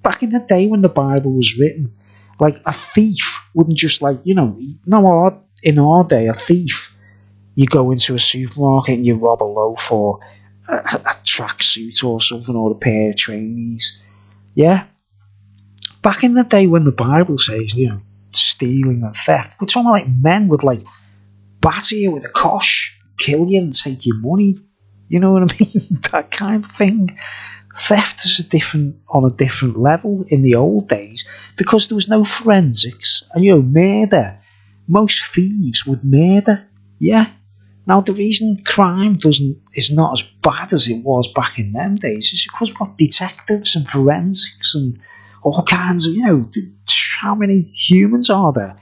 A: Back in the day when the Bible was written, a thief wouldn't just in our day, a thief, you go into a supermarket and you rob a loaf or a tracksuit or something, or a pair of trainees. Yeah? Back in the day when the Bible says, stealing and theft, but someone like men would batter you with a kosh, kill you and take your money. You know what I mean? That kind of thing. Theft is on a different level in the old days because there was no forensics. And murder. Most thieves would murder. Yeah? Now, the reason crime is not as bad as it was back in them days is because we've got detectives and forensics and all kinds of, how many humans are there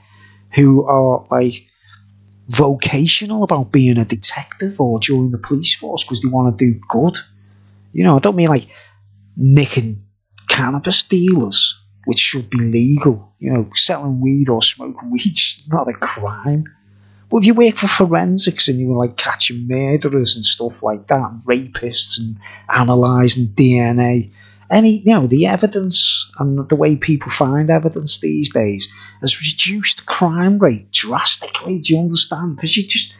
A: who are, vocational about being a detective or joining the police force because they want to do good? I don't mean, nicking cannabis dealers, which should be legal. Selling weed or smoking weed is not a crime. But if you work for forensics and you were catching murderers and stuff like that, and rapists and analysing DNA, the evidence and the way people find evidence these days has reduced the crime rate drastically. Do you understand? Because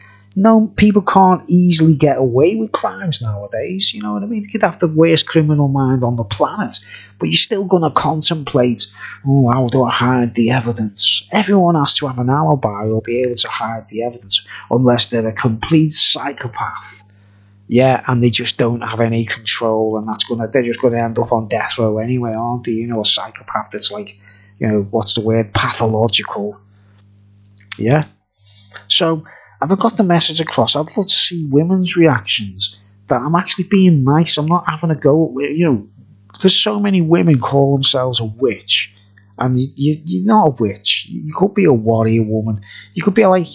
A: people can't easily get away with crimes nowadays. You know what I mean? You could have the worst criminal mind on the planet, but you're still going to contemplate, oh, how do I hide the evidence? Everyone has to have an alibi or be able to hide the evidence, unless they're a complete psychopath. Yeah, and they just don't have any control, and they're just going to end up on death row anyway, aren't they? A psychopath that's what's the word? Pathological. Yeah? So, have I got the message across? I'd love to see women's reactions, that I'm actually being nice. I'm not having a go at, there's so many women call themselves a witch, And you're not a witch. You could be a warrior woman. You could be like,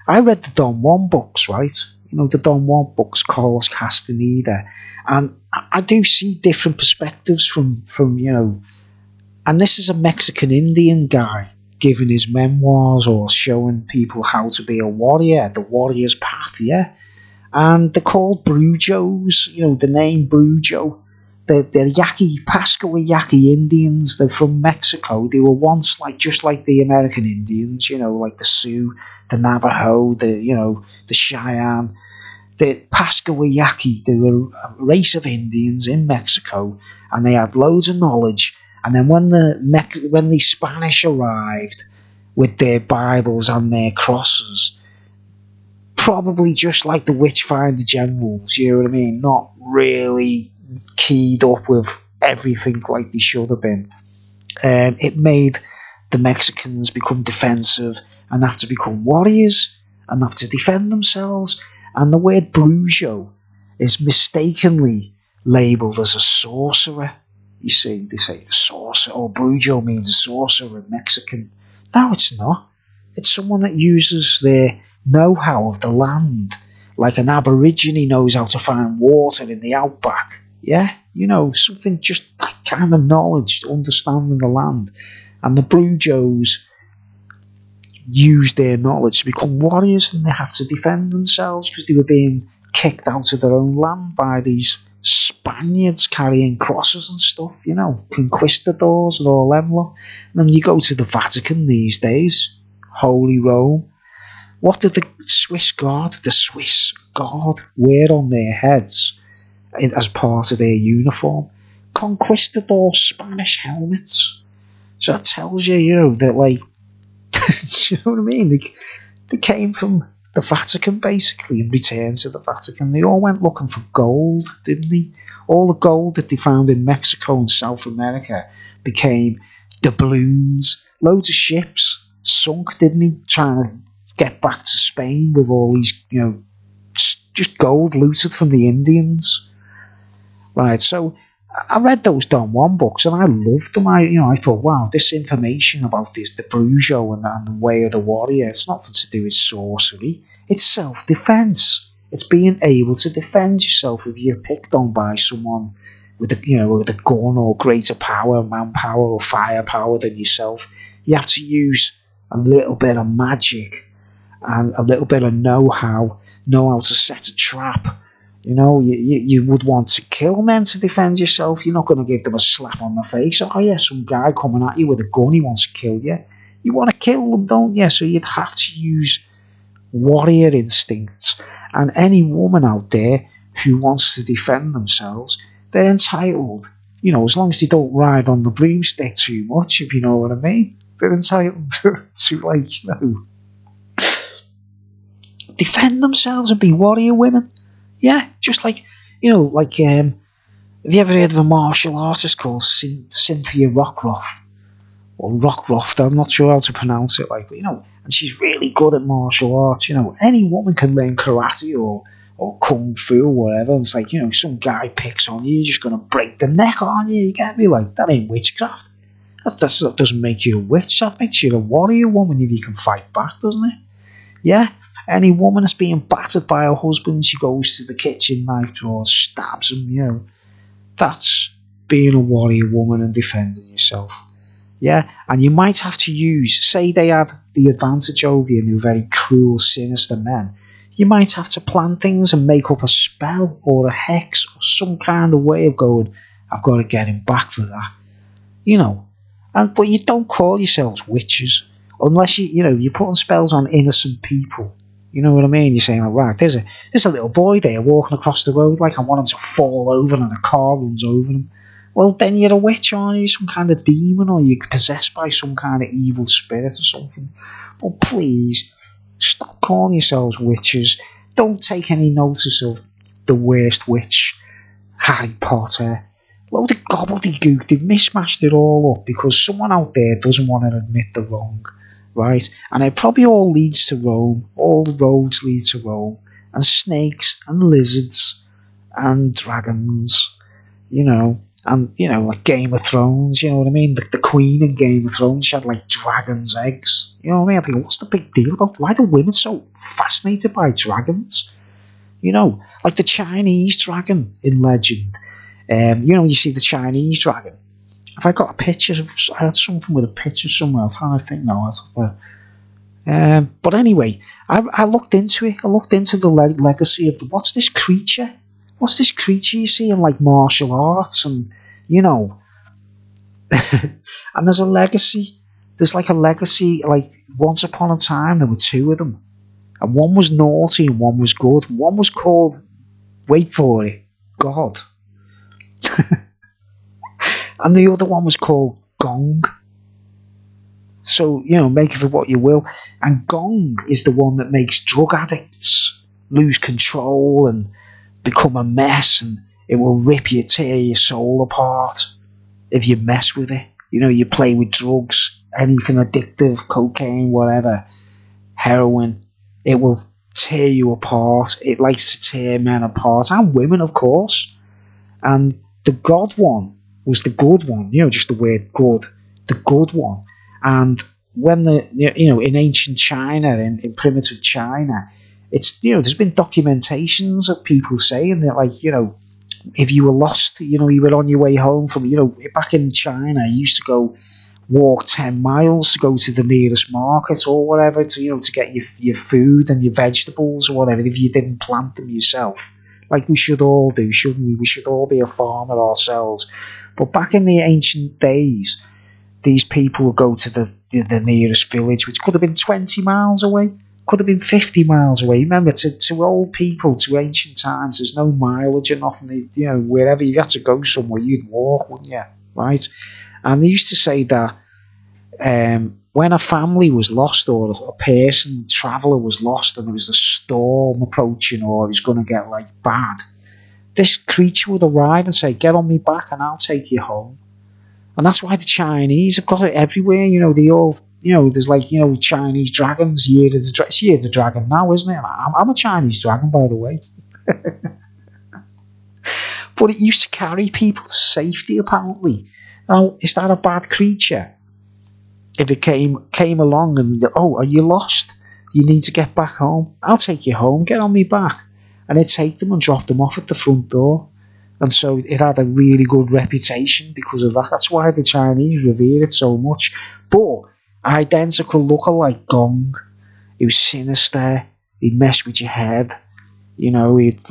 A: I read the Don Juan books, right? The Don Juan books, Carlos Castaneda. And I do see different perspectives from, and this is a Mexican Indian guy giving his memoirs or showing people how to be a warrior, the warrior's path, yeah? And they're called Brujos, the name Brujo. They're Pascua Yaqui Indians. They're from Mexico. They were once just like the American Indians, like the Sioux, the Navajo, the Cheyenne. The Pascua Yaqui, they were a race of Indians in Mexico, and they had loads of knowledge. And then when the Spanish arrived with their Bibles and their crosses, probably just like the Witchfinder generals, you know what I mean? Not really keyed up with everything like they should have been. It made the Mexicans become defensive and have to become warriors and have to defend themselves. And the word Brujo is mistakenly labelled as a sorcerer. You see, they say the sorcerer, or Brujo means a sorcerer in Mexican. No, it's not. It's someone that uses their know-how of the land, like an Aborigine knows how to find water in the outback. Yeah, something just that kind of knowledge, understanding the land. And the Brujos used their knowledge to become warriors, and they had to defend themselves because they were being kicked out of their own land by these Spaniards carrying crosses and stuff, conquistadors and all them lot. And then you go to the Vatican these days, Holy Rome. What did the Swiss Guard wear on their heads as part of their uniform? Conquistador Spanish helmets. So that tells you, that do you know what I mean? They came from the Vatican basically and returned to the Vatican. They all went looking for gold, didn't they? All the gold that they found in Mexico and South America became doubloons. Loads of ships sunk, didn't they? Trying to get back to Spain with all these, just gold looted from the Indians. Right, so I read those Don Juan books and I loved them. I thought, wow, this information about the Brujo and the way of the warrior, it's nothing to do with sorcery. It's self-defense. It's being able to defend yourself if you're picked on by someone with a gun or greater power, manpower or firepower than yourself. You have to use a little bit of magic and a little bit of know how to set a trap. You would want to kill men to defend yourself. You're not going to give them a slap on the face. Oh yeah, some guy coming at you with a gun, he wants to kill you. You want to kill them, don't you? So you'd have to use warrior instincts. And any woman out there who wants to defend themselves, they're entitled, as long as they don't ride on the broomstick too much, if you know what I mean. They're entitled to defend themselves and be warrior women. Yeah, just have you ever heard of a martial artist called Cynthia Rockruff? Or Rockruff, I'm not sure how to pronounce it, but and she's really good at martial arts, any woman can learn karate or kung fu or whatever, and it's some guy picks on you, you're just going to break the neck on you get me? That ain't witchcraft. That doesn't make you a witch, that makes you a warrior woman if you can fight back, doesn't it? Yeah. Any woman that's being battered by her husband, she goes to the kitchen knife drawer, stabs him, That's being a warrior woman and defending yourself. Yeah, and you might have to say they had the advantage over you and they were very cruel, sinister men. You might have to plan things and make up a spell or a hex or some kind of way of going, I've got to get him back for that. But you don't call yourselves witches unless you're putting spells on innocent people. You know what I mean? You're saying, right, there's a little boy there walking across the road, I want him to fall over and a car runs over him. Well, then you're a witch, aren't you? Some kind of demon, or you're possessed by some kind of evil spirit or something. But please, stop calling yourselves witches. Don't take any notice of the worst witch, Harry Potter. Load of gobbledygook. They've mismatched it all up because someone out there doesn't want to admit they're wrong. Right, and it probably all leads to Rome. All the roads lead to Rome, and snakes and lizards and dragons, and And, like Game of Thrones, you know what I mean? The queen in Game of Thrones, she had like dragon's eggs. You know what I mean? I think, what's the big deal about? Why are the women so fascinated by dragons? Like the Chinese dragon in Legend. You see the Chinese dragon. If I got a picture of, I had something with a picture somewhere. I'm trying to think now. But anyway, I looked into it. I looked into the legacy of what's this creature? What's this creature you see in like martial arts and and there's a legacy. There's like a legacy. Like once upon a time, there were two of them, and one was naughty and one was good. One was called, wait for it, God. And the other one was called Gong. So, make of it what you will. And Gong is the one that makes drug addicts lose control and become a mess, and it will tear your soul apart if you mess with it. You play with drugs, anything addictive, cocaine, whatever, heroin, it will tear you apart. It likes to tear men apart, and women, of course. And the God one was the good one, just the word good, the good one. And when in ancient China, in primitive China, it's, there's been documentations of people saying that, like, if you were lost, you were on your way home from, back in China, you used to go walk 10 miles to go to the nearest market or whatever to get your food and your vegetables or whatever if you didn't plant them yourself. Like we should all do, shouldn't we? We should all be a farmer ourselves. But back in the ancient days, these people would go to the nearest village, which could have been 20 miles away, could have been 50 miles away. Remember, to old people, to ancient times, there's no mileage or nothing. Wherever you had to go somewhere, you'd walk, wouldn't you? Right? And they used to say that when a family was lost or a person, traveller was lost and there was a storm approaching or it was going to get like bad, this creature would arrive and say, get on me back and I'll take you home. And that's why the Chinese have got it everywhere. They all, there's like, Chinese dragons, it's Year of the Dragon now, isn't it? I'm a Chinese dragon, by the way. But it used to carry people to safety, apparently. Now, is that a bad creature? If it came along and, are you lost? You need to get back home. I'll take you home, get on me back. And they'd take them and drop them off at the front door. And so it had a really good reputation because of that. That's why the Chinese revere it so much. But identical lookalike Gong, he was sinister, he'd mess with your head. He'd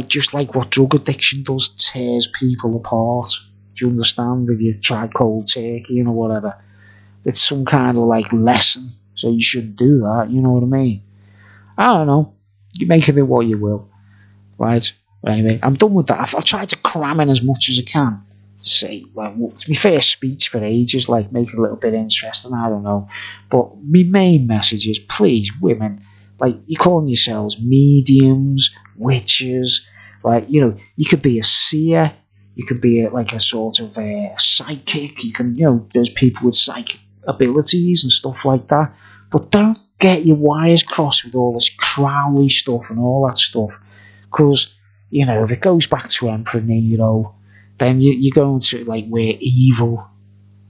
A: just like what drug addiction does, tears people apart. Do you understand? If you try cold turkey or whatever. It's some kind of like lesson. So you shouldn't do that, you know what I mean? I don't know. You make of it what you will. Right? But anyway, I'm done with that. I've tried to cram in as much as I can to say, like, it's my first speech for ages, like, make it a little bit interesting, I don't know. But my main message is, please, women, like, you're calling yourselves mediums, witches, like, you could be a seer, you could be a sort of a psychic, you can, there's people with psychic abilities and stuff like that. But don't get your wires crossed with all this Crowley stuff and all that stuff, because if it goes back to Emperor Nero, then you're going to like where evil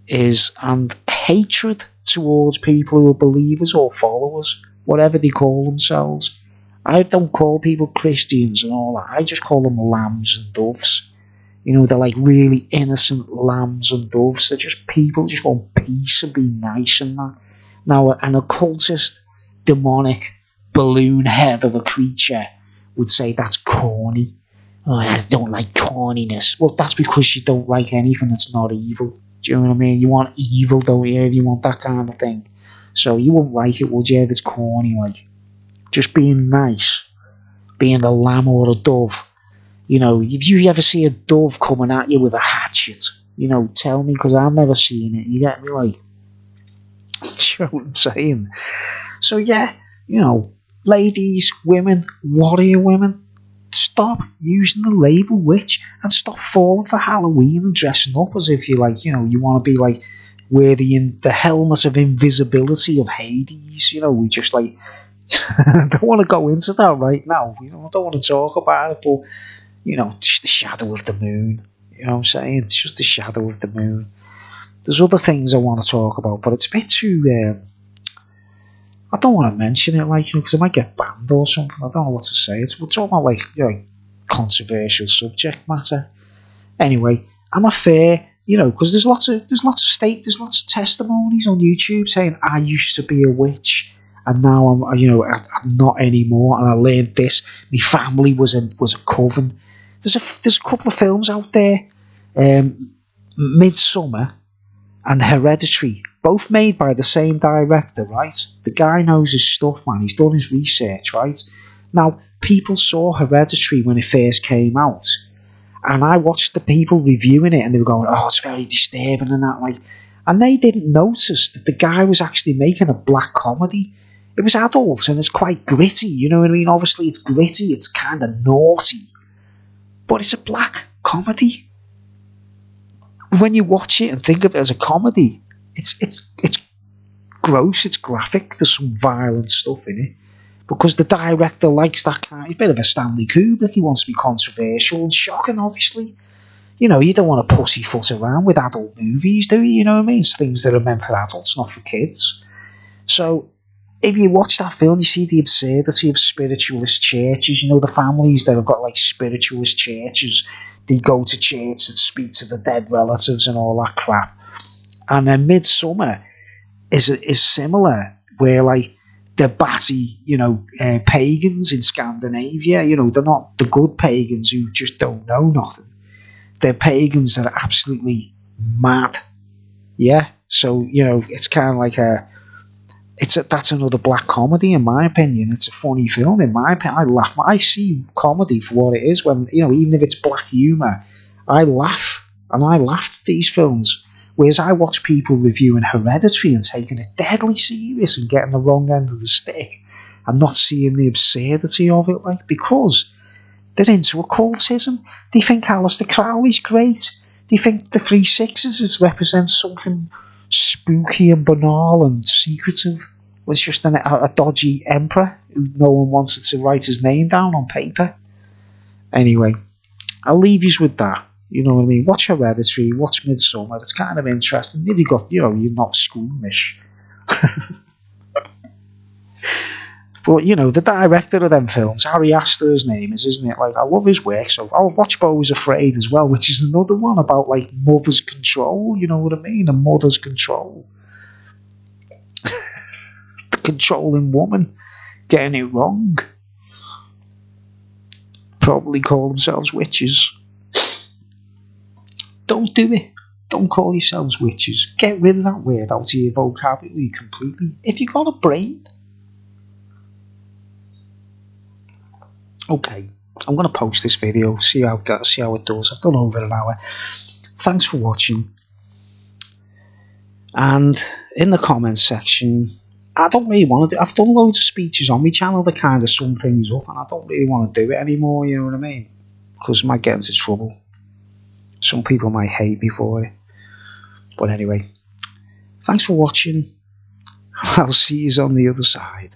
A: is and hatred towards people who are believers or followers, whatever they call themselves. I don't call people Christians and all that. I just call them lambs and doves. They're like really innocent lambs and doves. They're just people just want peace and be nice and that. Now, an occultist, demonic balloon head of a creature would say that's corny. Oh, I don't like corniness. Well, that's because you don't like anything that's not evil. Do you know what I mean? You want evil, don't you, if you want that kind of thing. So you wouldn't like it, would you, if it's corny, like? Just being nice. Being a lamb or a dove. If you ever see a dove coming at you with a hatchet, tell me, because I've never seen it. You get me, like? Do you know what I'm saying? So, yeah, ladies, women, warrior women, stop using the label witch and stop falling for Halloween and dressing up as if you you want to be like wearing the helmet of invisibility of Hades. We just like I don't want to go into that right now. I don't want to talk about it, but just the shadow of the moon. You know what I'm saying? It's just the shadow of the moon. There's other things I want to talk about, but it's a bit too. I don't want to mention it, like, because I might get banned or something. I don't know what to say. We're talking about, like, controversial subject matter. Anyway, I'm a fair, because there's lots of testimonies on YouTube saying I used to be a witch and now I'm not anymore, and I learned this. My family was a coven. There's a couple of films out there, Midsummer and Hereditary, both made by the same director, right? The guy knows his stuff, man. He's done his research, right? Now, people saw Hereditary when it first came out, and I watched the people reviewing it, and they were going, "Oh, it's very disturbing," and that, like, and they didn't notice that the guy was actually making a black comedy. It was adult and it's quite gritty, you know what I mean? Obviously, it's gritty, it's kind of naughty, but it's a black comedy. When you watch it and think of it as a comedy, it's gross, it's graphic, there's some violent stuff in it. Because the director likes that kind. He's a bit of a Stanley Kubrick. He wants to be controversial and shocking, obviously. You don't want to pussyfoot around with adult movies, do you? You know what I mean? It's things that are meant for adults, not for kids. So, if you watch that film, you see the absurdity of spiritualist churches. The families that have got, like, spiritualist churches. They go to church and speak to the dead relatives and all that crap. And then Midsummer is similar, where, like, the batty, pagans in Scandinavia, they're not the good pagans who just don't know nothing. They're pagans that are absolutely mad. Yeah? So, it's kind of like that's another black comedy, in my opinion. It's a funny film, in my opinion. I laugh. I see comedy for what it is when, even if it's black humour, I laugh. And I laughed at these films. Whereas I watch people reviewing Hereditary and taking it deadly serious and getting the wrong end of the stick and not seeing the absurdity of it, like, because they're into occultism. They think Aleister Crowley's great. They think the Three Sixes represents something spooky and banal and secretive. Was just a dodgy emperor who no one wanted to write his name down on paper. Anyway, I'll leave you with that. You know what I mean? Watch Hereditary, watch Midsummer. It's kind of interesting. If you're not squeamish. But, the director of them films, Ari Aster, his name is, isn't it? Like, I love his work. So I'll watch Beau is Afraid as well, which is another one about, like, mother's control. You know what I mean? A mother's control. The controlling woman getting it wrong. Probably call themselves witches. Don't do it. Don't call yourselves witches. Get rid of that word out of your vocabulary completely. If you got a brain. Okay, I'm going to post this video, see how it does. I've done over an hour. Thanks for watching. And in the comments section, I don't really want to do. I've done loads of speeches on my channel that kind of sum things up, and I don't really want to do it anymore. You know what I mean? Because I might get into trouble. Some people might hate me for it. But anyway, thanks for watching. I'll see you on the other side.